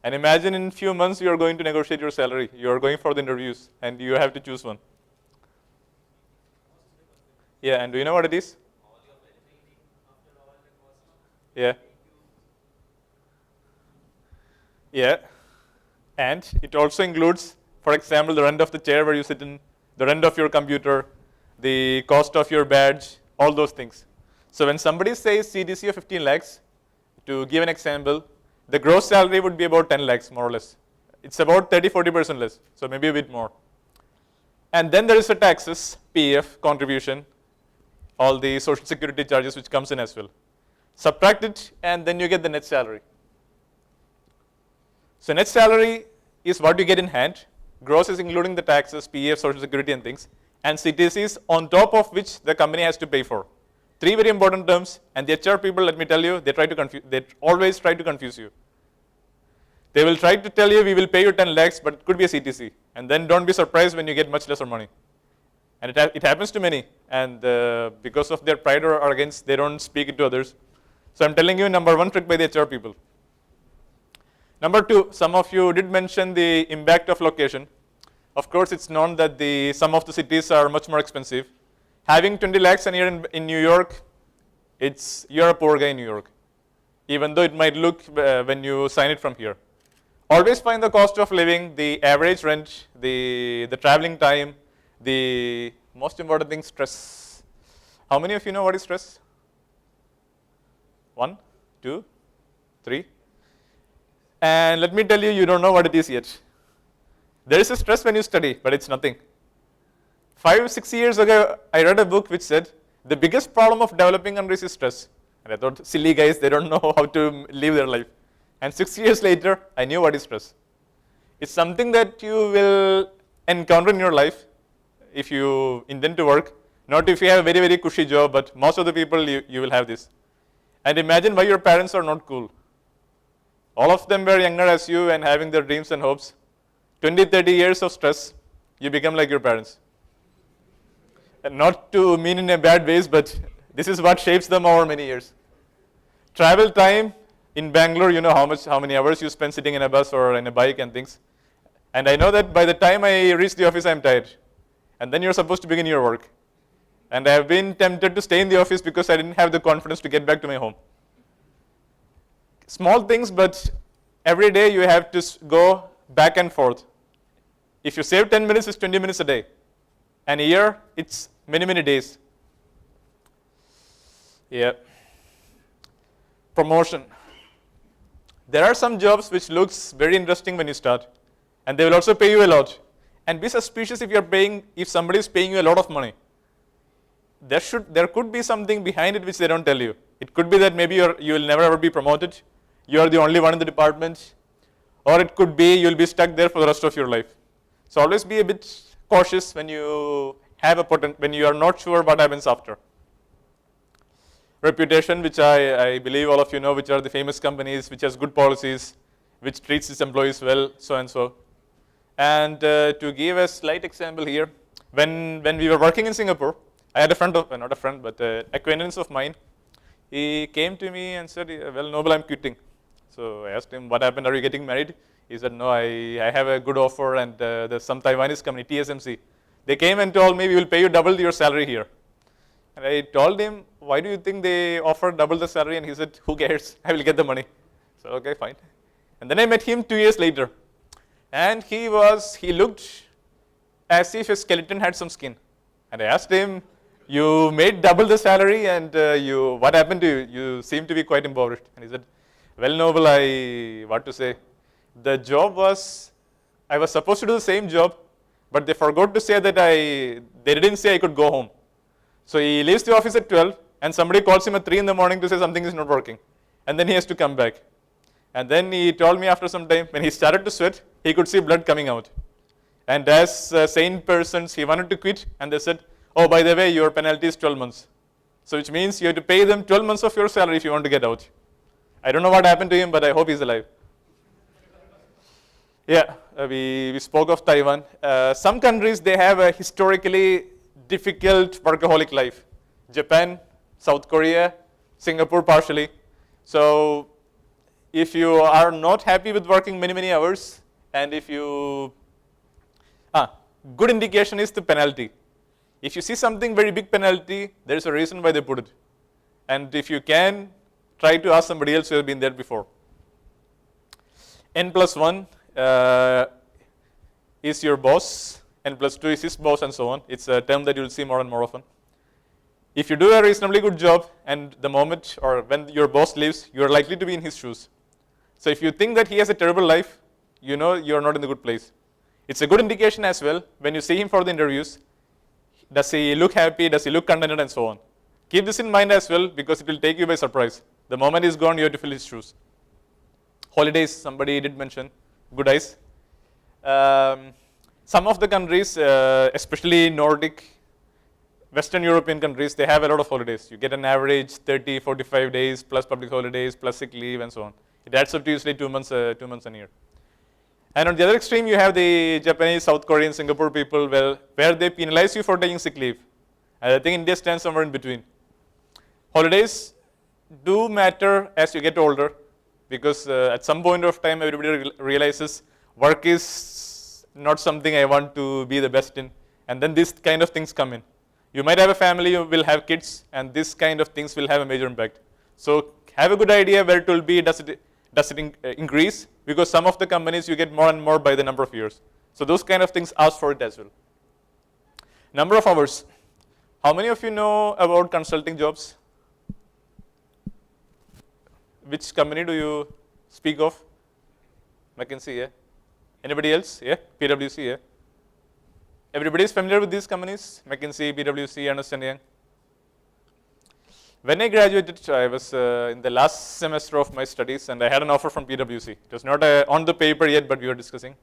And imagine in a few months you are going to negotiate your salary. You are going for the interviews, and you have to choose one. Yeah, and do you know what it is? Yeah. Yeah. And it also includes, for example, the rent of the chair where you sit in, the rent of your computer, the cost of your badge, all those things. So when somebody says CTC of 15 lakhs, to give an example, the gross salary would be about 10 lakhs, more or less. It's about 30-40% less, so maybe a bit more. And then there is the taxes, PF, contribution, all the social security charges which comes in as well. Subtract it, and then you get the net salary. So net salary is what you get in hand. Gross is including the taxes, PF, social security and things. And CTCs on top of which the company has to pay for. 3 very important terms, and the HR people, let me tell you, they always try to confuse you. They will try to tell you, we will pay you 10 lakhs, but it could be a CTC. And then don't be surprised when you get much lesser money. And it happens to many, and because of their pride or arrogance, they don't speak it to others. So I'm telling you, number 1 trick by the HR people. Number 2, some of you did mention the impact of location. Of course, it's known that some of the cities are much more expensive. Having 20 lakhs a year in New York, you're a poor guy in New York, even though it might look when you sign it from here. Always find the cost of living, the average rent, the traveling time, the most important thing, stress. How many of you know what is stress? 1, 2, 3. And let me tell you, you don't know what it is yet. There is a stress when you study, but it's nothing. 5, 6 years ago, I read a book which said, the biggest problem of developing countries is stress. And I thought, silly guys, they don't know how to live their life. And 6 years later, I knew what is stress. It's something that you will encounter in your life if you intend to work. Not if you have a very, very cushy job, but most of the people, you will have this. And imagine why your parents are not cool. All of them were younger as you and having their dreams and hopes. 20, 30 years of stress, you become like your parents. And not to mean in a bad ways, but this is what shapes them over many years. Travel time in Bangalore, you know how many hours you spend sitting in a bus or in a bike and things. And I know that by the time I reach the office, I'm tired. And then you're supposed to begin your work. And I have been tempted to stay in the office because I didn't have the confidence to get back to my home. Small things, but every day you have to go back and forth. If you save 10 minutes, it's 20 minutes a day. And a year, it's many, many days. Yeah. Promotion. There are some jobs which looks very interesting when you start. And they will also pay you a lot. And be suspicious if somebody is paying you a lot of money. There could be something behind it which they don't tell you. It could be that maybe you will never ever be promoted. You are the only one in the department. Or it could be you'll be stuck there for the rest of your life. So always be a bit cautious when you when you are not sure what happens after. Reputation, which I believe all of you know, which are the famous companies, which has good policies, which treats its employees well, so and so. And to give a slight example here, when we were working in Singapore, I had a friend of, not a friend, but an acquaintance of mine. He came to me and said, well, Noble, I'm quitting. So I asked him, what happened? Are you getting married? He said, no, I have a good offer, and there's some Taiwanese company, TSMC. They came and told me, we will pay you double your salary here. And I told him, why do you think they offer double the salary? And he said, who cares? I will get the money. So, okay, fine. And then I met him 2 years later. And he looked as if a skeleton had some skin. And I asked him, you made double the salary, and what happened to you? You seem to be quite impoverished. And he said, well, Noble, what to say? The job I was supposed to do the same job, but they forgot to say that they didn't say I could go home. So he leaves the office at 12, and somebody calls him at 3 in the morning to say something is not working. And then he has to come back. And then he told me after some time, when he started to sweat, he could see blood coming out. And as sane persons, he wanted to quit, and they said, oh, by the way, your penalty is 12 months. So which means you have to pay them 12 months of your salary if you want to get out. I don't know what happened to him, but I hope he's alive. Yeah, we spoke of Taiwan. Some countries, they have a historically difficult workaholic life. Japan, South Korea, Singapore partially. So if you are not happy with working many, many hours, and if you, good indication is the penalty. If you see something very big penalty, there is a reason why they put it. And if you can, try to ask somebody else who has been there before. N+1 is your boss, N+2 is his boss, and so on. It's a term that you will see more and more often. If you do a reasonably good job, and the moment or when your boss leaves, you are likely to be in his shoes. So if you think that he has a terrible life, you know you are not in the good place. It's a good indication as well when you see him for the interviews. Does he look happy? Does he look contented? And so on. Keep this in mind as well, because it will take you by surprise. The moment he's gone, you have to fill his shoes. Holidays, somebody did mention. Good eyes. Some of the countries, especially Nordic, Western European countries, they have a lot of holidays. You get an average 30, 45 days, plus public holidays, plus sick leave, and so on. It adds up to usually 2 months a year. And on the other extreme, you have the Japanese, South Korean, Singapore people, where they penalize you for taking sick leave. And I think India stands somewhere in between. Holidays do matter as you get older, because at some point of time, everybody realizes work is not something I want to be the best in. And then these kind of things come in. You might have a family, you will have kids, and this kind of things will have a major impact. So have a good idea where it will be, does it increase? Because some of the companies you get more and more by the number of years. So those kind of things ask for it as well. Number of hours. How many of you know about consulting jobs? Which company do you speak of? McKinsey, yeah. Anybody else? Yeah. PwC, yeah. Everybody is familiar with these companies? McKinsey, PwC, Ernst & Young. When I graduated, I was in the last semester of my studies, and I had an offer from PwC. It was not on the paper yet, but we were discussing.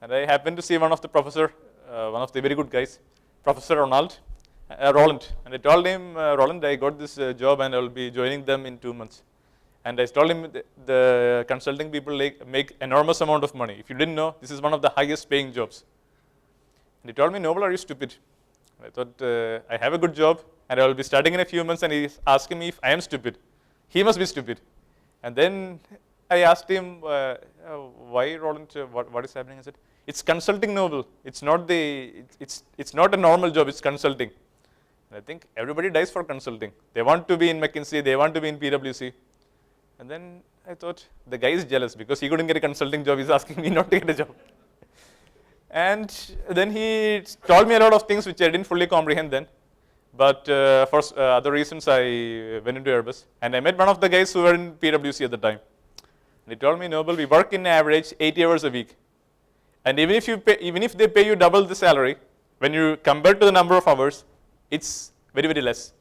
And I happened to see one of the professor, one of the very good guys, Professor Roland. And I told him, Roland, I got this job, and I will be joining them in 2 months. And I told him the consulting people make enormous amount of money. If you didn't know, this is one of the highest paying jobs. And he told me, Noble, are you stupid? I thought, I have a good job, and I will be starting in a few months, and he's asking me if I am stupid. He must be stupid. And then I asked him, why, Roland, what is happening? I said, it's consulting, Noble. It's not a normal job, it's consulting. And I think everybody dies for consulting. They want to be in McKinsey, they want to be in PwC. And then I thought, the guy is jealous because he couldn't get a consulting job, he's asking me not to get a job. And then he told me a lot of things which I didn't fully comprehend then. But for other reasons, I went into Airbus. And I met one of the guys who were in PwC at the time. And he told me, Noble, we work in average 80 hours a week. And even if they pay you double the salary, when you compare to the number of hours, it's very, very less.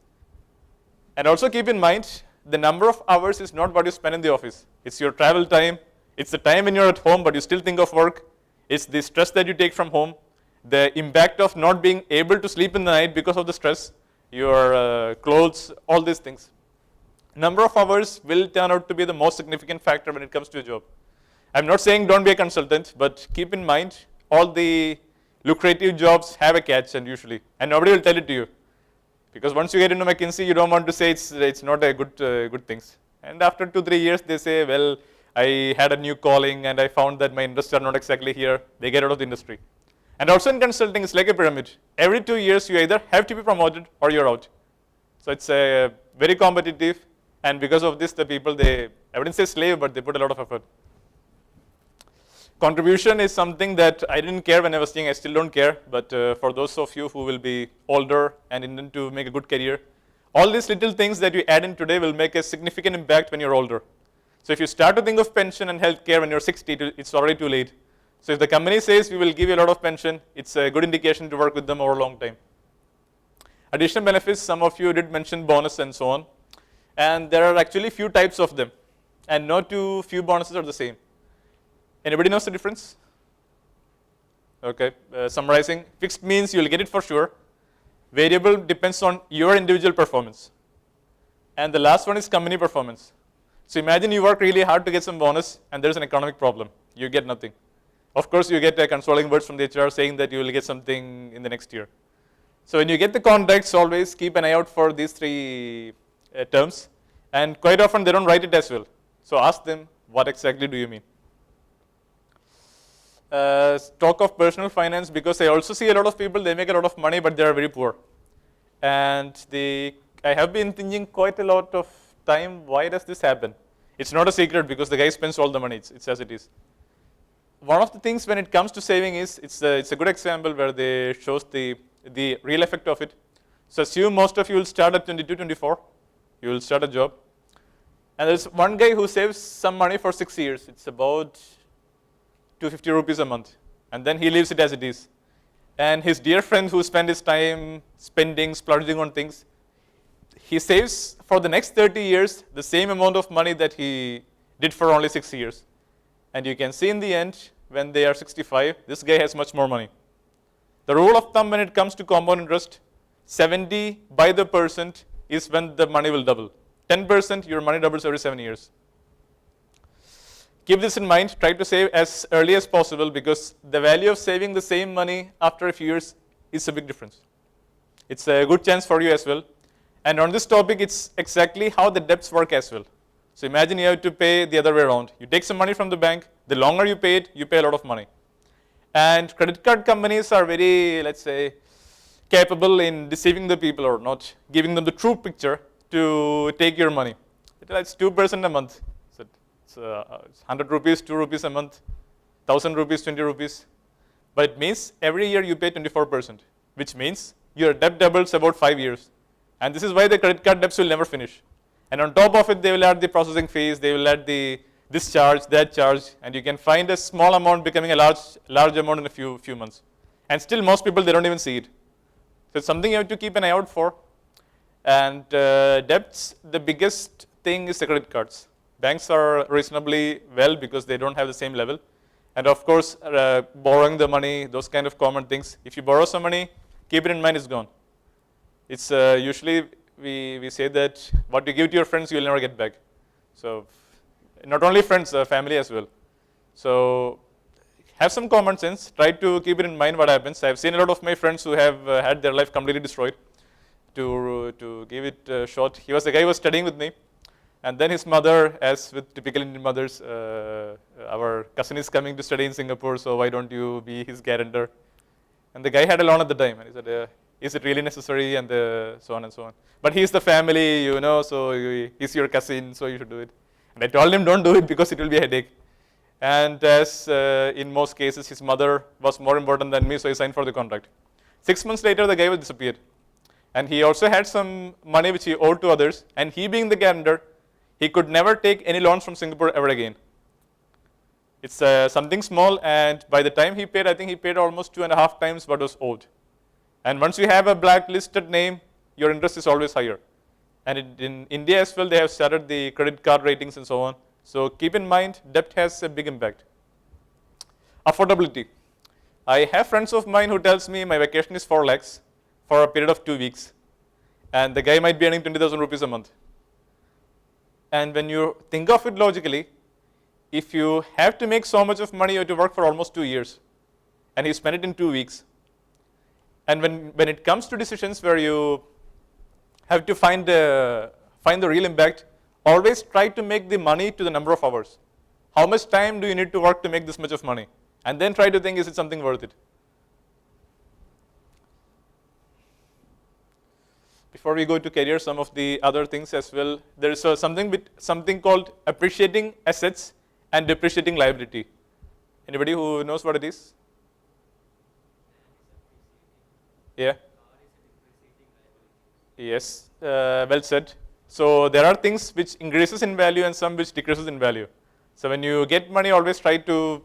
And also keep in mind, the number of hours is not what you spend in the office. It's your travel time. It's the time when you're at home, but you still think of work. It's the stress that you take from home, the impact of not being able to sleep in the night because of the stress, your clothes, all these things. Number of hours will turn out to be the most significant factor when it comes to a job. I'm not saying don't be a consultant, but keep in mind all the lucrative jobs have a catch, and nobody will tell it to you. Because once you get into McKinsey, you don't want to say it's not a good things. And after 2-3 years, they say, well, I had a new calling and I found that my interests are not exactly here. They get out of the industry. And also in consulting, it's like a pyramid. Every 2 years, you either have to be promoted or you're out. So it's very competitive. And because of this, the people, I wouldn't say slave, but they put a lot of effort. Contribution is something that I didn't care when I was young. I still don't care. But for those of you who will be older and intend to make a good career, all these little things that you add in today will make a significant impact when you're older. So if you start to think of pension and healthcare when you're 60, it's already too late. So if the company says we will give you a lot of pension, it's a good indication to work with them over a long time. Additional benefits, some of you did mention bonus and so on. And there are actually few types of them. And no two few bonuses are the same. Anybody knows the difference? Okay, summarizing, fixed means you'll get it for sure. Variable depends on your individual performance. And the last one is company performance. So imagine you work really hard to get some bonus and there's an economic problem. You get nothing. Of course, you get consoling words from the HR saying that you will get something in the next year. So when you get the contracts, always keep an eye out for these three terms. And quite often they don't write it as well. So ask them, what exactly do you mean? Talk of personal finance, because I also see a lot of people, they make a lot of money, but they are very poor. And I have been thinking quite a lot of time, why does this happen? It's not a secret because the guy spends all the money, it's as it is. One of the things when it comes to saving is, it's a good example where they shows the real effect of it. So assume most of you will start at 22, 24, you will start a job. And there's one guy who saves some money for 6 years. It's about 250 rupees a month. And then he leaves it as it is. And his dear friend who spent his time splurging on things, he saves for the next 30 years the same amount of money that he did for only 6 years. And you can see in the end, when they are 65, this guy has much more money. The rule of thumb when it comes to compound interest, 70 by the percent is when the money will double. 10% your money doubles every 7 years. Keep this in mind, try to save as early as possible because the value of saving the same money after a few years is a big difference. It's a good chance for you as well. And on this topic, it's exactly how the debts work as well. So imagine you have to pay the other way around. You take some money from the bank, the longer you pay it, you pay a lot of money. And credit card companies are very, let's say, capable in deceiving the people or not giving them the true picture to take your money. It's 2% a month. So it's 100 rupees, 2 rupees a month, 1000 rupees, 20 rupees. But it means every year you pay 24%, which means your debt doubles about 5 years. And this is why the credit card debts will never finish. And on top of it, they will add the processing fees, they will add this charge, that charge, and you can find a small amount becoming a large amount in a few months. And still most people, they don't even see it. So it's something you have to keep an eye out for. And debts, the biggest thing is the credit cards. Banks are reasonably well because they don't have the same level. And of course, borrowing the money, those kind of common things. If you borrow some money, keep it in mind, it's gone. It's usually, we say that what you give to your friends, you will never get back. So not only friends, family as well. So have some common sense. Try to keep it in mind what happens. I've seen a lot of my friends who have had their life completely destroyed. To give it short, the guy was studying with me. And then his mother, as with typical Indian mothers, our cousin is coming to study in Singapore, so why don't you be his guarantor? And the guy had a loan at the time, and he said, is it really necessary? And so on and so on. But he's the family, so he's your cousin, so you should do it. And I told him, don't do it because it will be a headache. And as in most cases, his mother was more important than me, so he signed for the contract. 6 months later, the guy was disappeared. And he also had some money which he owed to others, and he being the guarantor, he could never take any loans from Singapore ever again. It's something small, and by the time he paid, I think he paid almost 2.5 times what was owed. And once you have a blacklisted name, your interest is always higher. And in India as well, they have started the credit card ratings and so on. So keep in mind, debt has a big impact. Affordability. I have friends of mine who tells me my vacation is 4 lakhs for a period of 2 weeks. And the guy might be earning 20,000 rupees a month. And when you think of it logically, if you have to make so much of money, you have to work for almost 2 years. And you spend it in 2 weeks. And when it comes to decisions where you have to find the real impact, always try to make the money to the number of hours. How much time do you need to work to make this much of money? And then try to think, is it something worth it? Before we go to career, some of the other things as well. There is something called appreciating assets and depreciating liability. Anybody who knows what it is? Yeah. Yes, well said. So there are things which increases in value and some which decreases in value. So when you get money, always try to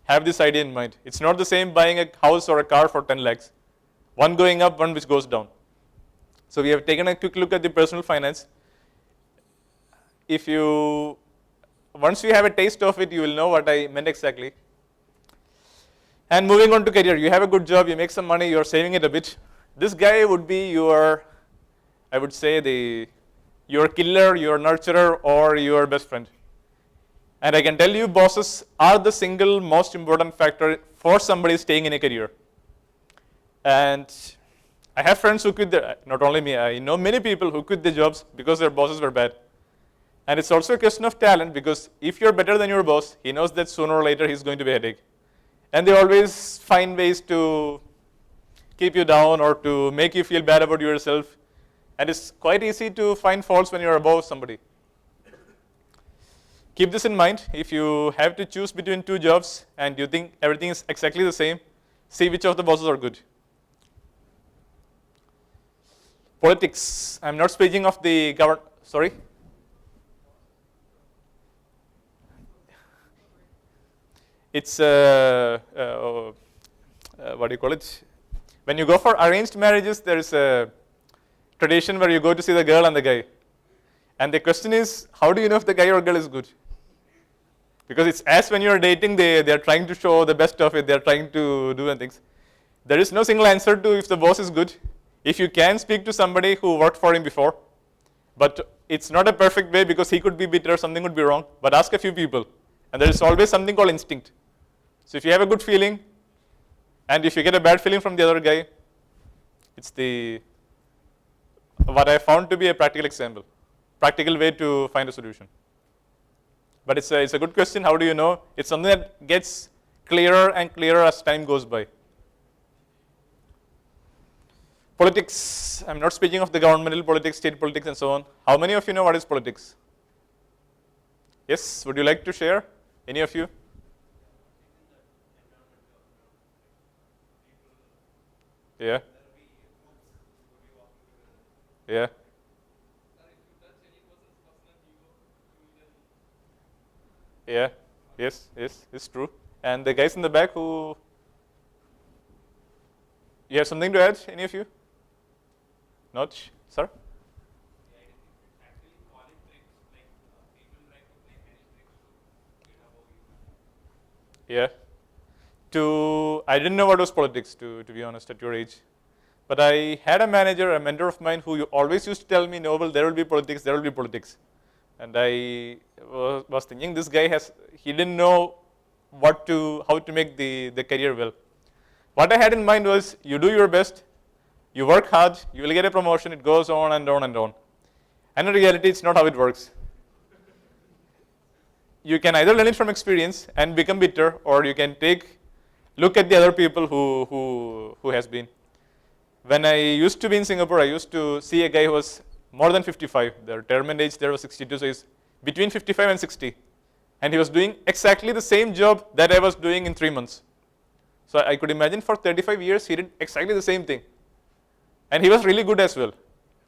have this idea in mind. It's not the same buying a house or a car for 10 lakhs. One going up, one which goes down. So we have taken a quick look at the personal finance. Once you have a taste of it, you will know what I meant exactly. And moving on to career, you have a good job, you make some money, you're saving it a bit. This guy would be your, I would say, your killer, your nurturer, or your best friend. And I can tell you, bosses are the single most important factor for somebody staying in a career. And I have friends who quit not only me, I know many people who quit their jobs because their bosses were bad. And it's also a question of talent, because if you're better than your boss, he knows that sooner or later he's going to be a headache. And they always find ways to keep you down or to make you feel bad about yourself. And it's quite easy to find faults when you're above somebody. Keep this in mind. If you have to choose between 2 jobs and you think everything is exactly the same, see which of the bosses are good. Politics. I'm not speaking of the government. Sorry? It's, what do you call it? When you go for arranged marriages, there is a tradition where you go to see the girl and the guy. And the question is, how do you know if the guy or girl is good? Because it's as when you're dating, they're trying to show the best of it, they're trying to do things. There is no single answer to if the boss is good. If you can speak to somebody who worked for him before, but it's not a perfect way because he could be bitter, something would be wrong, but ask a few people. And there is always something called instinct. So if you have a good feeling, and if you get a bad feeling from the other guy, it's what I found to be a practical way to find a solution. But it's a good question, how do you know? It's something that gets clearer and clearer as time goes by. Politics, I'm not speaking of the governmental politics, state politics and so on. How many of you know what is politics? Yes, would you like to share? Any of you? Yeah. Yeah. Yeah. Yes, yes, it's true. And the guys in the back who, you have something to add, any of you? Not, sir? Yeah. I didn't know what was politics, to be honest, at your age. But I had a manager, a mentor of mine, who always used to tell me, Noble, there will be politics, there will be politics. And I was thinking, this guy he didn't know how to make the career well. What I had in mind was, you do your best, you work hard, you will get a promotion, it goes on and on and on. And in reality, it's not how it works. You can either learn it from experience and become bitter, or you can look at the other people who has been. When I used to be in Singapore, I used to see a guy who was more than 55. The retirement age there was 62, so he's between 55 and 60. And he was doing exactly the same job that I was doing in 3 months. So I could imagine for 35 years, he did exactly the same thing. And he was really good as well.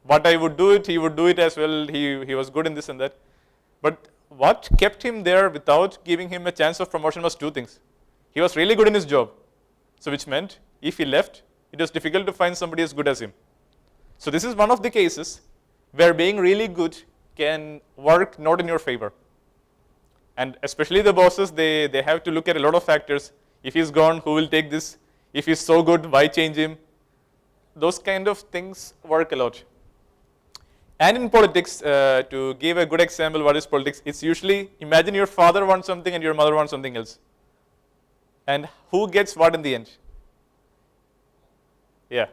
What I would do it, he would do it as well. He was good in this and that. But what kept him there without giving him a chance of promotion was 2 things. He was really good in his job. So which meant if he left, it was difficult to find somebody as good as him. So this is one of the cases where being really good can work not in your favor. And especially the bosses, they have to look at a lot of factors. If he's gone, who will take this? If he's so good, why change him? Those kind of things work a lot. And in politics, to give a good example, what is politics? It's usually, imagine your father wants something and your mother wants something else. And who gets what in the end? Yeah,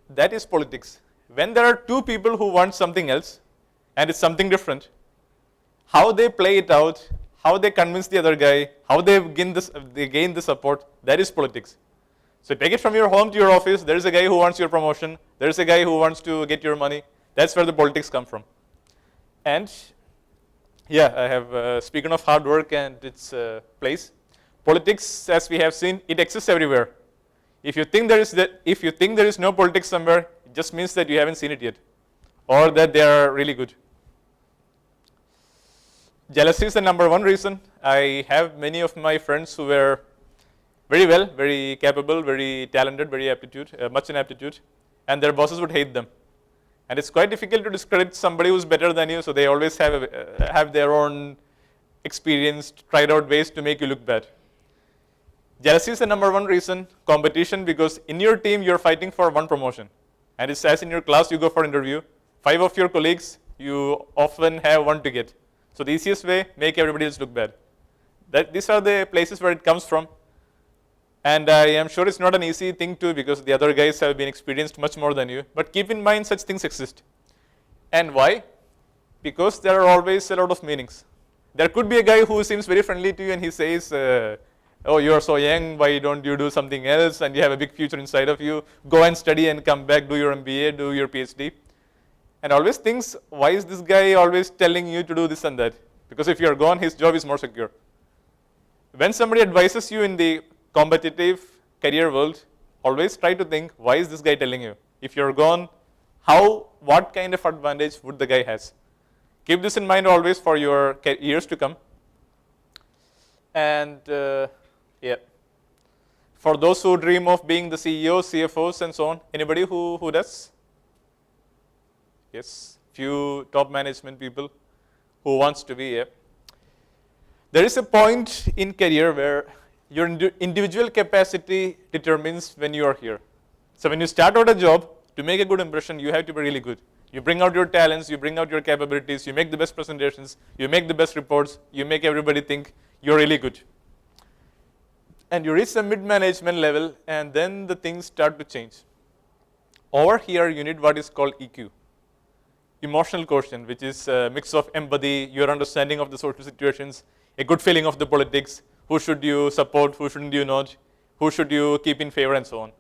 that is politics. When there are 2 people who want something else, and it's something different, how they play it out, how they convince the other guy, how they gain the support, that is politics. So take it from your home to your office, there is a guy who wants your promotion, there is a guy who wants to get your money, that's where the politics come from. And yeah, I have, speaking of hard work and its place, politics, as we have seen, it exists everywhere. If you think there is no politics somewhere, it just means that you haven't seen it yet, or that they are really good. Jealousy is the number 1 reason. I have many of my friends who were very well, very capable, very talented, very much in aptitude, and their bosses would hate them. And it's quite difficult to discredit somebody who's better than you, so they always have their own experienced, tried out ways to make you look bad. Jealousy is the number 1 reason. Competition, because in your team you're fighting for 1 promotion. And it's as in your class you go for interview. 5 of your colleagues, you often have 1 to get. So the easiest way, make everybody else look bad. These are the places where it comes from. And I am sure it's not an easy thing too, because the other guys have been experienced much more than you. But keep in mind such things exist. And why? Because there are always a lot of meanings. There could be a guy who seems very friendly to you and he says, oh, you are so young, why don't you do something else, and you have a big future inside of you, go and study and come back, do your MBA, do your PhD. And always thinks, why is this guy always telling you to do this and that? Because if you are gone, his job is more secure. When somebody advises you in the competitive career world, always try to think, why is this guy telling you? If you're gone, what kind of advantage would the guy has? Keep this in mind always for your years to come. And yeah, for those who dream of being the CEOs, CFOs and so on, anybody who does? Yes, few top management people who wants to be. Yeah. There is a point in career where your individual capacity determines when you are here. So when you start out a job, to make a good impression, you have to be really good. You bring out your talents, you bring out your capabilities, you make the best presentations, you make the best reports, you make everybody think you're really good. And you reach the mid-management level, and then the things start to change. Over here, you need what is called EQ, emotional quotient, which is a mix of empathy, your understanding of the social situations, a good feeling of the politics, who should you support, who shouldn't you not, who should you keep in favor, and so on.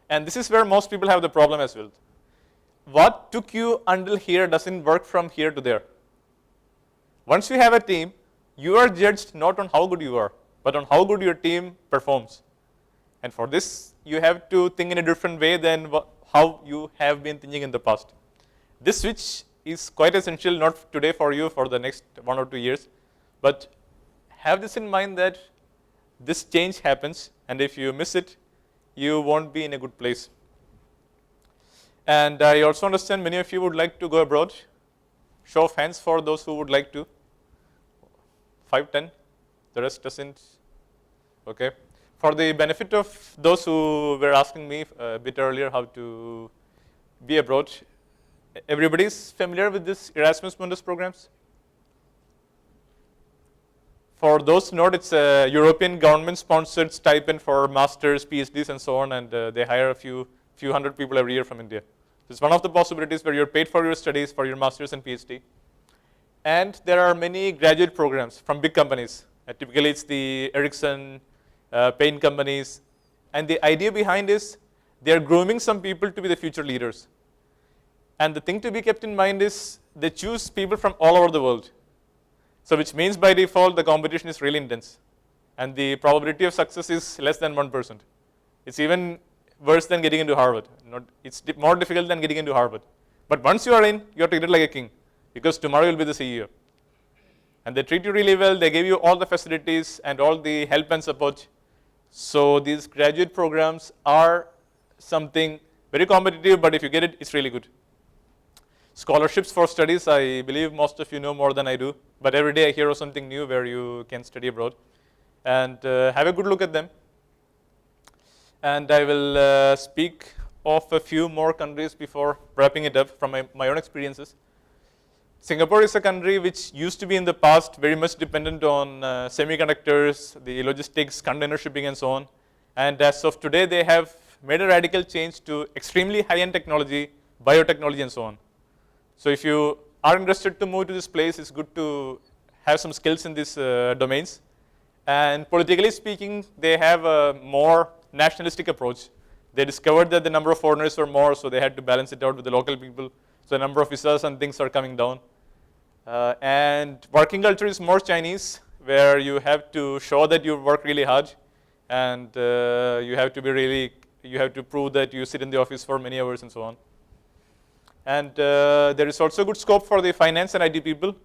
And this is where most people have the problem as well. What took you until here doesn't work from here to there. Once you have a team, you are judged not on how good you are, but on how good your team performs. And for this, you have to think in a different way than how you have been thinking in the past. This switch is quite essential, not today for you, for the next 1 or 2 years, but have this in mind that this change happens, and if you miss it, you won't be in a good place. And I also understand many of you would like to go abroad. Show of hands for those who would like to. 5, 10. The rest doesn't. Okay. For the benefit of those who were asking me a bit earlier how to be abroad, everybody is familiar with this Erasmus Mundus programs? For those who not, it's a European government-sponsored stipend for masters, PhDs, and so on, and they hire a few hundred people every year from India. It's one of the possibilities where you're paid for your studies, for your masters and PhD. And there are many graduate programs from big companies. Typically, it's the Ericsson, paint companies. And the idea behind is they're grooming some people to be the future leaders. And the thing to be kept in mind is they choose people from all over the world. So which means by default, the competition is really intense. And the probability of success is less than 1%. It's even worse than getting into Harvard. It's more difficult than getting into Harvard. But once you are in, you are treated like a king, because tomorrow you'll be the CEO. And they treat you really well. They give you all the facilities and all the help and support. So these graduate programs are something very competitive, but if you get it, it's really good. Scholarships for studies, I believe most of you know more than I do. But every day I hear of something new where you can study abroad. And have a good look at them. And I will speak of a few more countries before wrapping it up from my own experiences. Singapore is a country which used to be in the past very much dependent on semiconductors, the logistics, container shipping, and so on. And as of today, they have made a radical change to extremely high-end technology, biotechnology, and so on. So if you are interested to move to this place, it's good to have some skills in these domains. And politically speaking, they have a more nationalistic approach. They discovered that the number of foreigners were more, so they had to balance it out with the local people. So the number of visas and things are coming down. And working culture is more Chinese, where you have to show that you work really hard, and you have to prove that you sit in the office for many hours and so on. And there is also good scope for the finance and IT people.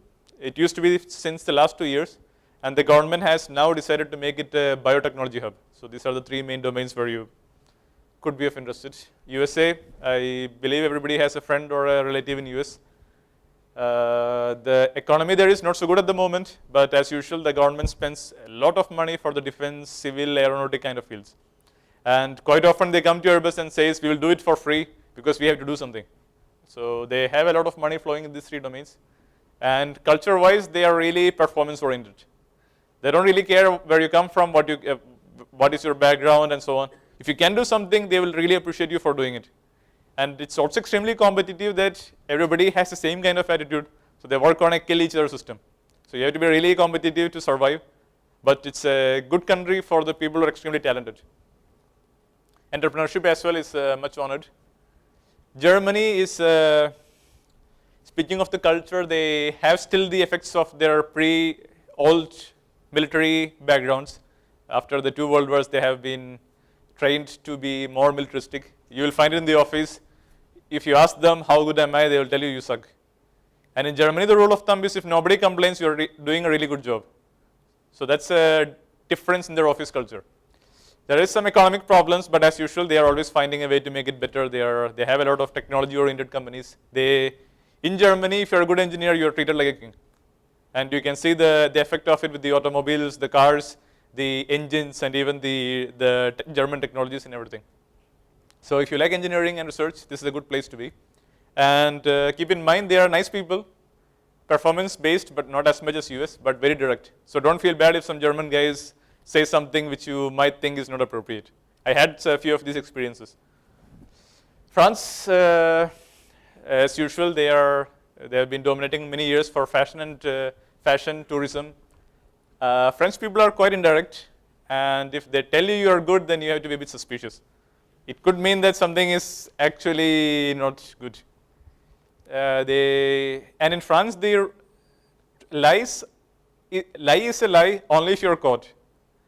It used to be since the last 2 years, and the government has now decided to make it a biotechnology hub. So these are the 3 main domains where you could be of interest. USA, I believe everybody has a friend or a relative in US. The economy there is not so good at the moment, but as usual, the government spends a lot of money for the defense, civil, aeronautic kind of fields. And quite often they come to Airbus and says, we will do it for free because we have to do something. So they have a lot of money flowing in these 3 domains. And culture-wise, they are really performance-oriented. They don't really care where you come from, what is your background, and so on. If you can do something, they will really appreciate you for doing it. And it's also extremely competitive that everybody has the same kind of attitude. So they work on a kill each other system. So you have to be really competitive to survive. But it's a good country for the people who are extremely talented. Entrepreneurship as well is much honored. Germany is, speaking of the culture, they have still the effects of their old military backgrounds. After the 2 world wars, they have been trained to be more militaristic. You will find it in the office. If you ask them, how good am I, they will tell you, you suck. And in Germany, the rule of thumb is if nobody complains, you're doing a really good job. So that's a difference in their office culture. There is some economic problems, but as usual, they are always finding a way to make it better. They have a lot of technology-oriented companies. In Germany, if you're a good engineer, you're treated like a king. And you can see the effect of it with the automobiles, the cars, the engines, and even the German technologies and everything. So if you like engineering and research, this is a good place to be. And keep in mind, they are nice people, performance-based, but not as much as US, but very direct. So don't feel bad if some German guys say something which you might think is not appropriate. I had a few of these experiences. France, as usual, they have been dominating many years for fashion and fashion tourism. French people are quite indirect, and if they tell you you are good, then you have to be a bit suspicious. It could mean that something is actually not good. And in France, the lie is a lie only if you're caught,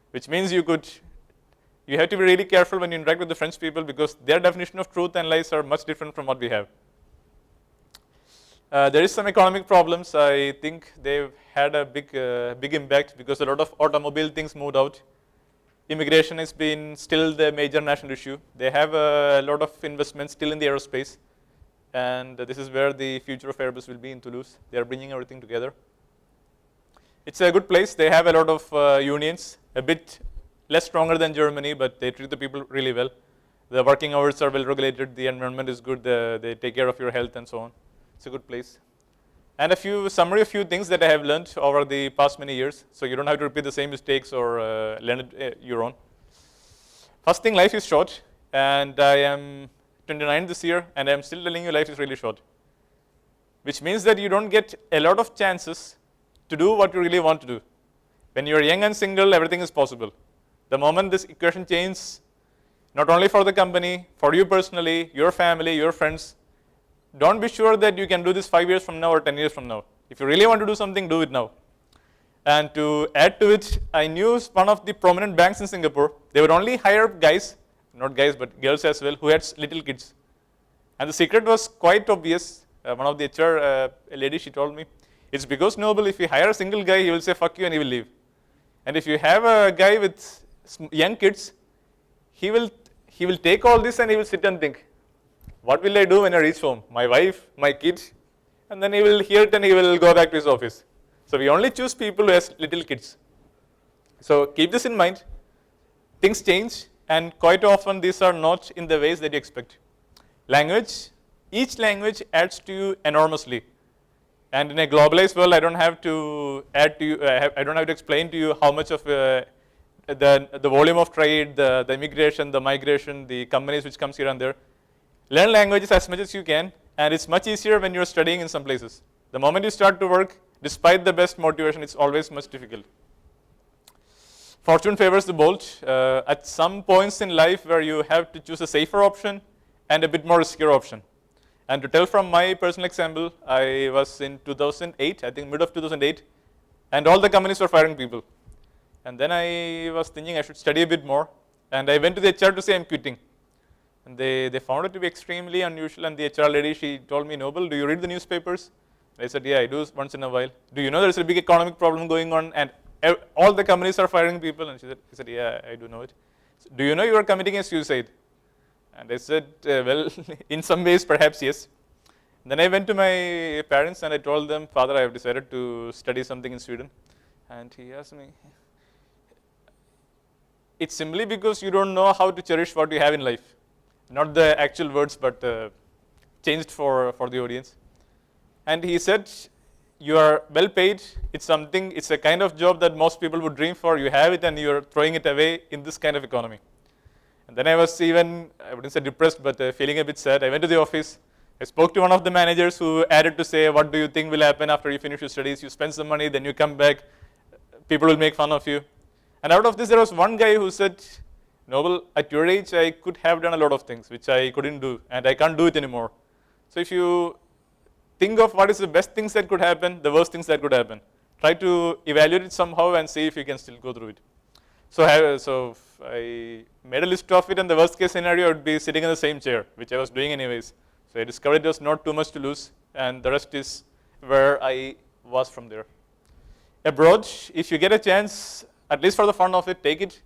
which means you have to be really careful when you interact with the French people because their definition of truth and lies are much different from what we have. There is some economic problems. I think they've had a big impact because a lot of automobile things moved out. Immigration has been still the major national issue. They have a lot of investments still in the aerospace, and this is where the future of Airbus will be in Toulouse. They are bringing everything together. It's a good place. They have a lot of unions, a bit less stronger than Germany, but they treat the people really well. The working hours are well regulated. The environment is good. They take care of your health and so on. It's a good place. And a summary of few things that I have learned over the past many years, so you don't have to repeat the same mistakes or learn it your own. First thing, life is short, and I am 29 this year, and I am still telling you life is really short, which means that you don't get a lot of chances to do what you really want to do. When you are young and single, everything is possible. The moment this equation changes, not only for the company, for you personally, your family, your friends, don't be sure that you can do this 5 years from now or 10 years from now. If you really want to do something, do it now. And to add to it, I knew one of the prominent banks in Singapore. They would only hire guys, not guys, but girls as well, who had little kids. And the secret was quite obvious. One of the HR, a lady, she told me, it's because, Noble, if you hire a single guy, he will say fuck you and he will leave. And if you have a guy with young kids, he will take all this and he will sit and think, what will I do when I reach home? My wife, my kids, and then he will hear it and he will go back to his office. So we only choose people who has little kids. So keep this in mind. Things change, and quite often these are not in the ways that you expect. Language, each language adds to you enormously. And in a globalized world, I don't have to add to you, I don't have to explain to you how much of the volume of trade, the immigration, the migration, the companies which comes here and there. Learn languages as much as you can, and it's much easier when you're studying in some places. The moment you start to work, despite the best motivation, it's always much difficult. Fortune favors the bold. At some points in life where you have to choose a safer option and a bit more riskier option. And to tell from my personal example, I was in 2008, I think mid of 2008, and all the companies were firing people. And then I was thinking I should study a bit more, and I went to the HR to say I'm quitting. And they found it to be extremely unusual, and the HR lady, she told me, Noble, do you read the newspapers? I said, yeah, I do once in a while. Do you know there's a big economic problem going on, and all the companies are firing people? And she said, yeah, I do know it. Do you know you are committing a suicide? And I said, well, in some ways, perhaps yes. And then I went to my parents and I told them, Father, I have decided to study something in Sweden. And he asked me, it's simply because you don't know how to cherish what you have in life. Not the actual words, but changed for the audience. And he said, you are well paid. It's a kind of job that most people would dream for. You have it and you're throwing it away in this kind of economy. And then I was even, I wouldn't say depressed, but feeling a bit sad. I went to the office. I spoke to one of the managers who added to say, what do you think will happen after you finish your studies? You spend some money, then you come back. People will make fun of you. And out of this, there was one guy who said, Noble, at your age, I could have done a lot of things which I couldn't do, and I can't do it anymore. So if you think of what is the best things that could happen, the worst things that could happen, try to evaluate it somehow and see if you can still go through it. So I made a list of it, and the worst case scenario would be sitting in the same chair, which I was doing anyways. So I discovered there was not too much to lose, and the rest is where I was from there. Abroad, if you get a chance, at least for the fun of it, take it.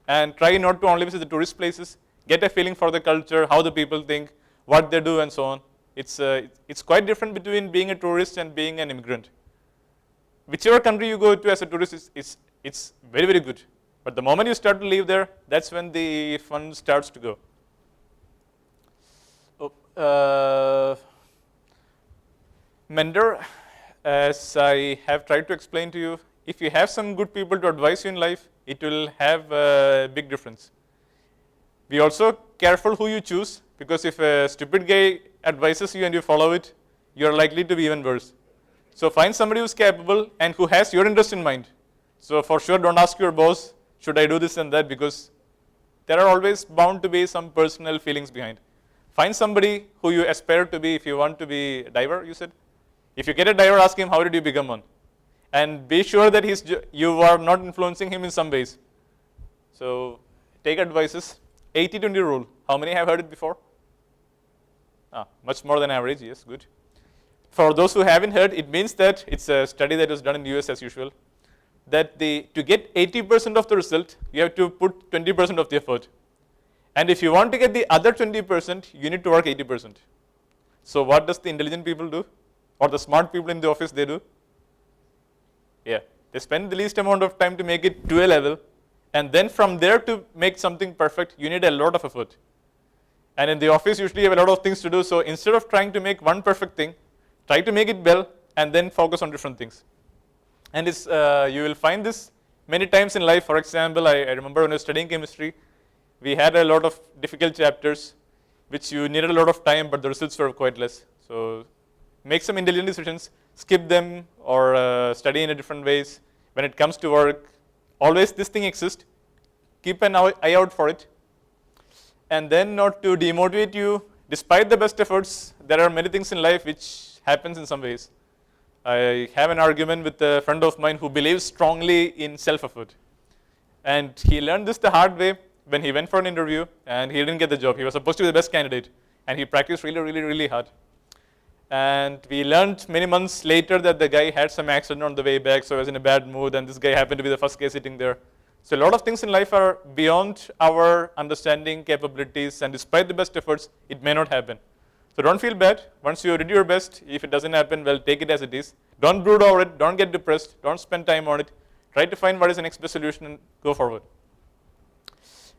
And try not to only visit the tourist places, get a feeling for the culture, how the people think, what they do, and so on. It's quite different between being a tourist and being an immigrant. Whichever country you go to as a tourist, it's very, very good. But the moment you start to live there, that's when the fun starts to go. Mentor, as I have tried to explain to you, if you have some good people to advise you in life, it will have a big difference. Be also careful who you choose, because if a stupid guy advises you and you follow it, you are likely to be even worse. So find somebody who's capable and who has your interest in mind. So for sure, don't ask your boss, should I do this and that, because there are always bound to be some personal feelings behind. Find somebody who you aspire to be if you want to be a diver, you said. If you get a diver, ask him, how did you become one? And be sure that you are not influencing him in some ways. So take advices. 80-20 rule. How many have heard it before? Much more than average, yes, good. For those who haven't heard, it means that it's a study that was done in the US as usual, that to get 80% of the result, you have to put 20% of the effort. And if you want to get the other 20%, you need to work 80%. So what does the intelligent people do? Or the smart people in the office, they do? Yeah, they spend the least amount of time to make it to a level, and then from there to make something perfect, you need a lot of effort. And in the office, usually you have a lot of things to do, so instead of trying to make one perfect thing, try to make it well, and then focus on different things. And you will find this many times in life. For example, I remember when I was studying chemistry, we had a lot of difficult chapters, which you needed a lot of time, but the results were quite less. So make some intelligent decisions, skip them, or study in a different ways. When it comes to work, always this thing exists. Keep an eye out for it. And then not to demotivate you, despite the best efforts, there are many things in life which happens in some ways. I have an argument with a friend of mine who believes strongly in self-effort. And he learned this the hard way when he went for an interview and he didn't get the job. He was supposed to be the best candidate, and he practiced really, really, really hard. And we learned many months later that the guy had some accident on the way back, so he was in a bad mood, and this guy happened to be the first guy sitting there. So a lot of things in life are beyond our understanding, capabilities, and despite the best efforts, it may not happen. So don't feel bad. Once you did your best, if it doesn't happen, well, take it as it is. Don't brood over it. Don't get depressed. Don't spend time on it. Try to find what is the next best solution and go forward.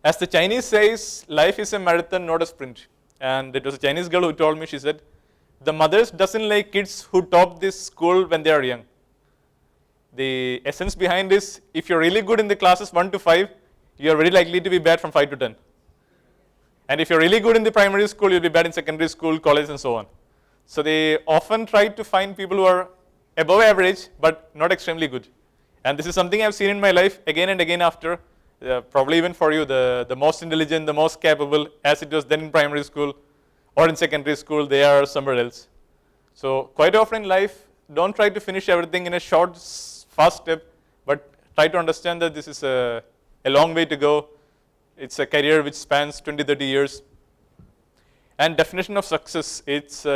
As the Chinese says, life is a marathon, not a sprint. And it was a Chinese girl who told me, she said, the mothers doesn't like kids who top this school when they are young. The essence behind is, if you're really good in the classes 1 to 5, you're very likely to be bad from 5 to 10. And if you're really good in the primary school, you'll be bad in secondary school, college, and so on. So they often try to find people who are above average, but not extremely good. And this is something I've seen in my life again and again after, probably even for you, the most intelligent, the most capable, as it was then in primary school or in secondary school, they are somewhere else. So quite often in life, don't try to finish everything in a short, fast step, but try to understand that this is a long way to go. It's a career which spans 20, 30 years. And definition of success, it's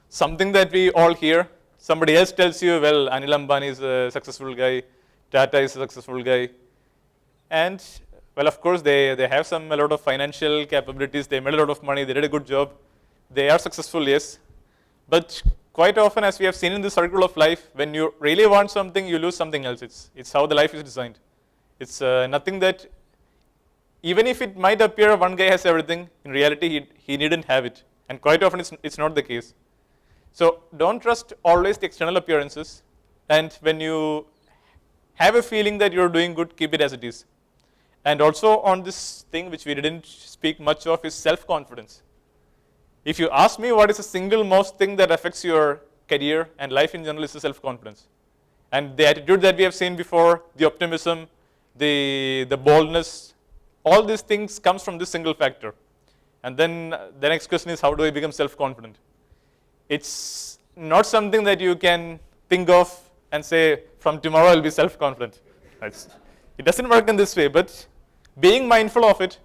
something that we all hear. Somebody else tells you, well, Anil Ambani is a successful guy, Tata is a successful guy. And, well, of course, they have a lot of financial capabilities, they made a lot of money, they did a good job. They are successful, yes. But quite often, as we have seen in the circle of life, when you really want something, you lose something else. It's how the life is designed. It's nothing that, even if it might appear one guy has everything, in reality he needn't have it. And quite often it's not the case. So don't trust always the external appearances. And when you have a feeling that you're doing good, keep it as it is. And also on this thing which we didn't speak much of is self-confidence. If you ask me what is the single most thing that affects your career and life in general, is the self-confidence. And the attitude that we have seen before, the optimism, the boldness, all these things comes from this single factor. And then the next question is, how do I become self-confident? It's not something that you can think of and say, from tomorrow I'll be self-confident. It doesn't work in this way, but being mindful of it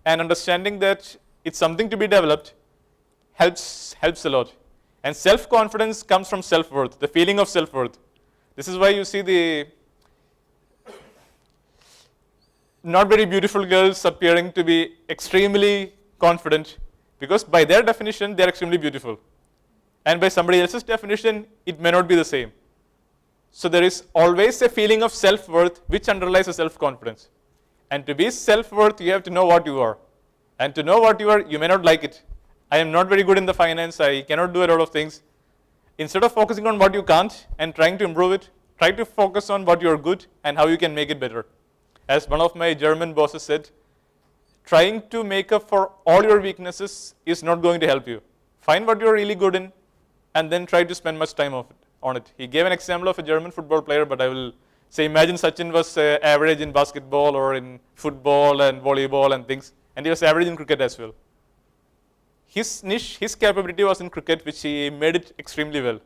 and understanding that it's something to be developed helps a lot. And self-confidence comes from self-worth, the feeling of self-worth. This is why you see the not very beautiful girls appearing to be extremely confident, because by their definition, they're extremely beautiful. And by somebody else's definition, it may not be the same. So there is always a feeling of self-worth which underlies a self-confidence. And to be self-worth, you have to know what you are. And to know what you are, you may not like it. I am not very good in the finance, I cannot do a lot of things. Instead of focusing on what you can't and trying to improve it, try to focus on what you are good and how you can make it better. As one of my German bosses said, trying to make up for all your weaknesses is not going to help you. Find what you're really good in and then try to spend much time on it. He gave an example of a German football player, but I will Say imagine Sachin was average in basketball or in football and volleyball and things, and he was average in cricket as well. His niche, his capability was in cricket, which he made it extremely well.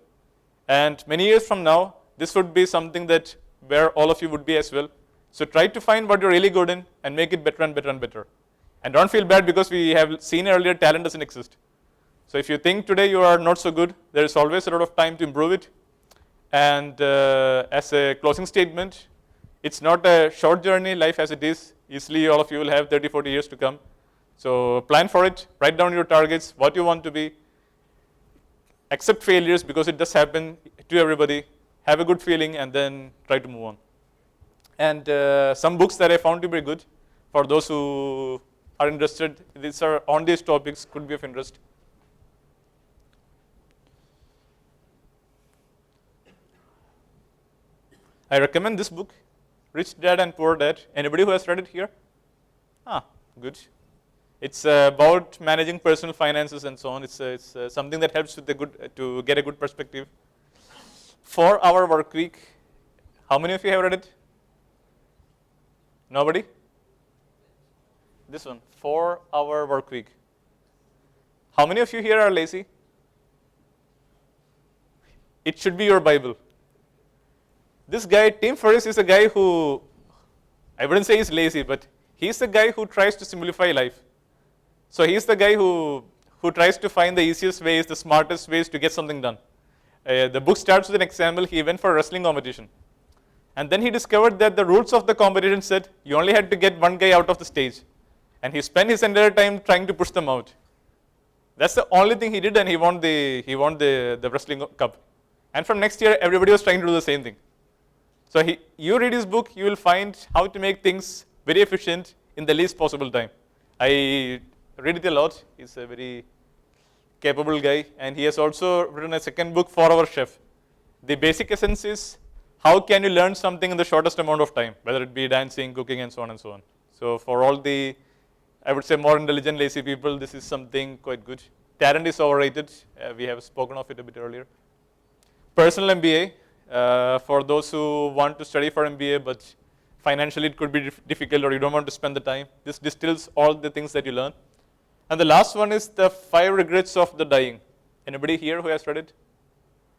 And many years from now, this would be something that where all of you would be as well. So try to find what you're really good in and make it better and better and better. And don't feel bad because we have seen earlier talent doesn't exist. So if you think today you are not so good, there is always a lot of time to improve it. And as a closing statement, it's not a short journey, life as it is. Easily all of you will have 30, 40 years to come. So plan for it, write down your targets, what you want to be. Accept failures because it does happen to everybody. Have a good feeling and then try to move on. And some books that I found to be good for those who are interested, these are on these topics, could be of interest. I recommend this book, Rich Dad and Poor Dad. Anybody who has read it here? Ah, good. It's about managing personal finances and so on. It's something that helps with to get a good perspective. 4-hour work week. How many of you have read it? Nobody? This one, 4-hour work week. How many of you here are lazy? It should be your Bible. This guy, Tim Ferriss, is a guy who, I wouldn't say he's lazy, but he's the guy who tries to simplify life. So he's the guy who tries to find the easiest ways, the smartest ways to get something done. The book starts with an example. He went for a wrestling competition. And then he discovered that the rules of the competition said you only had to get one guy out of the stage. And he spent his entire time trying to push them out. That's the only thing he did, and he won the wrestling cup. And from next year, everybody was trying to do the same thing. So you read his book, you will find how to make things very efficient in the least possible time. I read it a lot. He's a very capable guy, and he has also written a second book, 4-Hour Chef. The basic essence is how can you learn something in the shortest amount of time, whether it be dancing, cooking, and so on and so on. So for all the, I would say, more intelligent, lazy people, this is something quite good. Talent is overrated. We have spoken of it a bit earlier. Personal MBA. For those who want to study for MBA, but financially it could be difficult or you don't want to spend the time. This distills all the things that you learn. And the last one is the 5 Regrets of the Dying. Anybody here who has read it?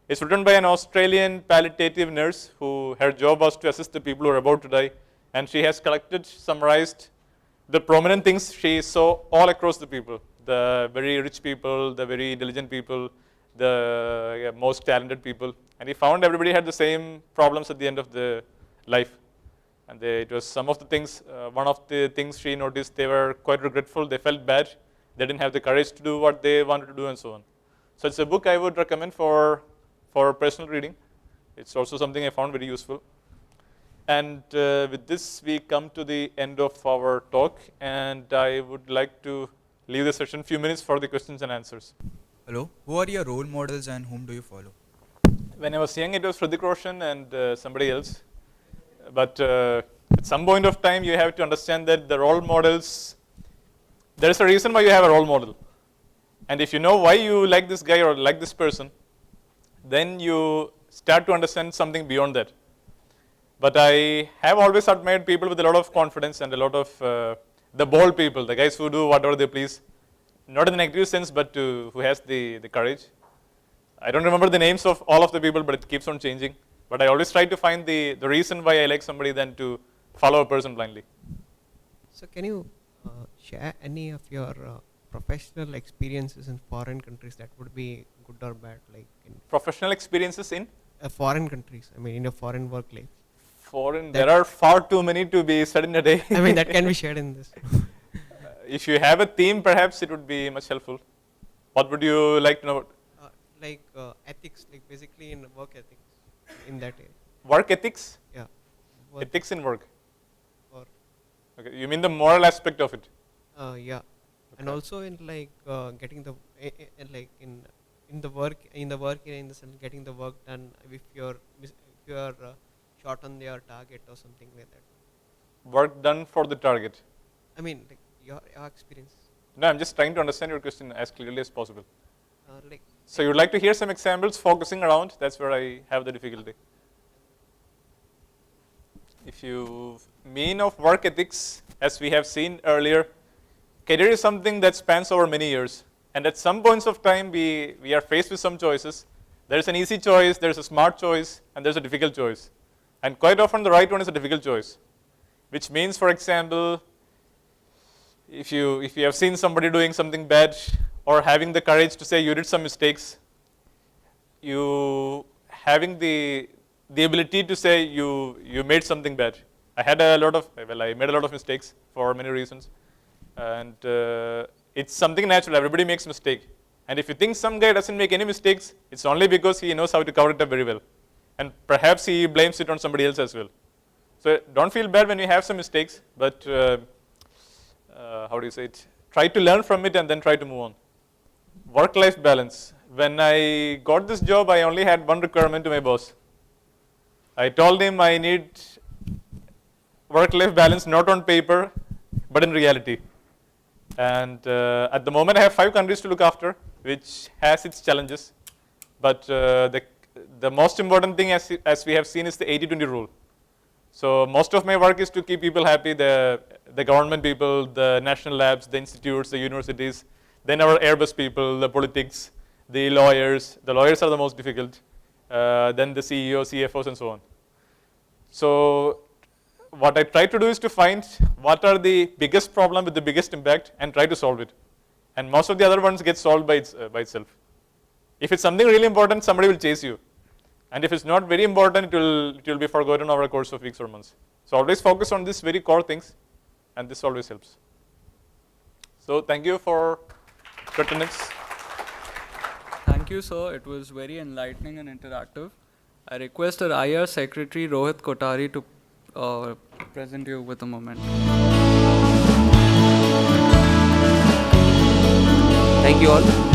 It's written by an Australian palliative nurse who her job was to assist the people who are about to die. And she has collected, summarized the prominent things she saw all across the people. The very rich people, the very diligent people, the most talented people. And he found everybody had the same problems at the end of the life. And it was some of the things, one of the things she noticed, they were quite regretful, they felt bad, they didn't have the courage to do what they wanted to do and so on. So it's a book I would recommend for personal reading. It's also something I found very useful. And with this, we come to the end of our talk, and I would like to leave the session a few minutes for the questions and answers. Hello, who are your role models and whom do you follow? When I was young, it was Hrithik Roshan and somebody else. But at some point of time, you have to understand that the role models, there is a reason why you have a role model. And if you know why you like this guy or like this person, then you start to understand something beyond that. But I have always admired people with a lot of confidence and a lot of the bold people, the guys who do whatever they please. Not in the negative sense, but who has the courage. I don't remember the names of all of the people, but it keeps on changing. But I always try to find the reason why I like somebody than to follow a person blindly. So can you share any of your professional experiences in foreign countries that would be good or bad? Like in Professional experiences in? Foreign countries, I mean in a foreign work life. There are far too many to be said in a day. I mean that can be shared in this. If you have a theme, perhaps it would be much helpful. What would you like to know about? Ethics, like basically in work ethics, in that area. Work ethics? Yeah. Ethics in work. Or Okay, you mean the moral aspect of it? yeah, and also in like getting the like in the work in the sense getting the work done if you're short on your target or something like that. Work done for the target. I mean like your experience. No, I'm just trying to understand your question as clearly as possible. Like So you'd like to hear some examples focusing around, that's where I have the difficulty. if you mean of work ethics, as we have seen earlier, career is something that spans over many years. And at some points of time, we are faced with some choices. There's an easy choice, there's a smart choice, and there's a difficult choice. And quite often the right one is a difficult choice. Which means, for example, if you have seen somebody doing something bad or having the courage to say you did some mistakes, you having the ability to say you made something bad. I made a lot of mistakes for many reasons. And it's something natural, everybody makes mistake. And if you think some guy doesn't make any mistakes, it's only because he knows how to cover it up very well. And perhaps he blames it on somebody else as well. So don't feel bad when you have some mistakes, but how do you say it? Try to learn from it and then try to move on. Work-life balance. When I got this job, I only had one requirement to my boss. I told him I need work-life balance not on paper, but in reality. And at the moment, I have 5 countries to look after, which has its challenges. But the most important thing, as we have seen, is the 80-20 rule. So most of my work is to keep people happy, the government people, the national labs, the institutes, the universities, then our Airbus people, the politics, the lawyers. The lawyers are the most difficult. Then the CEO, CFOs, and so on. So what I try to do is to find what are the biggest problem with the biggest impact and try to solve it. And most of the other ones get solved by itself. If it's something really important, somebody will chase you. And if it's not very important, it will be forgotten over a course of weeks or months. So always focus on these very core things, and this always helps. So thank you for your attendance. Thank you, sir. It was very enlightening and interactive. I request our IR Secretary Rohit Kotari to present you with a moment. Thank you all.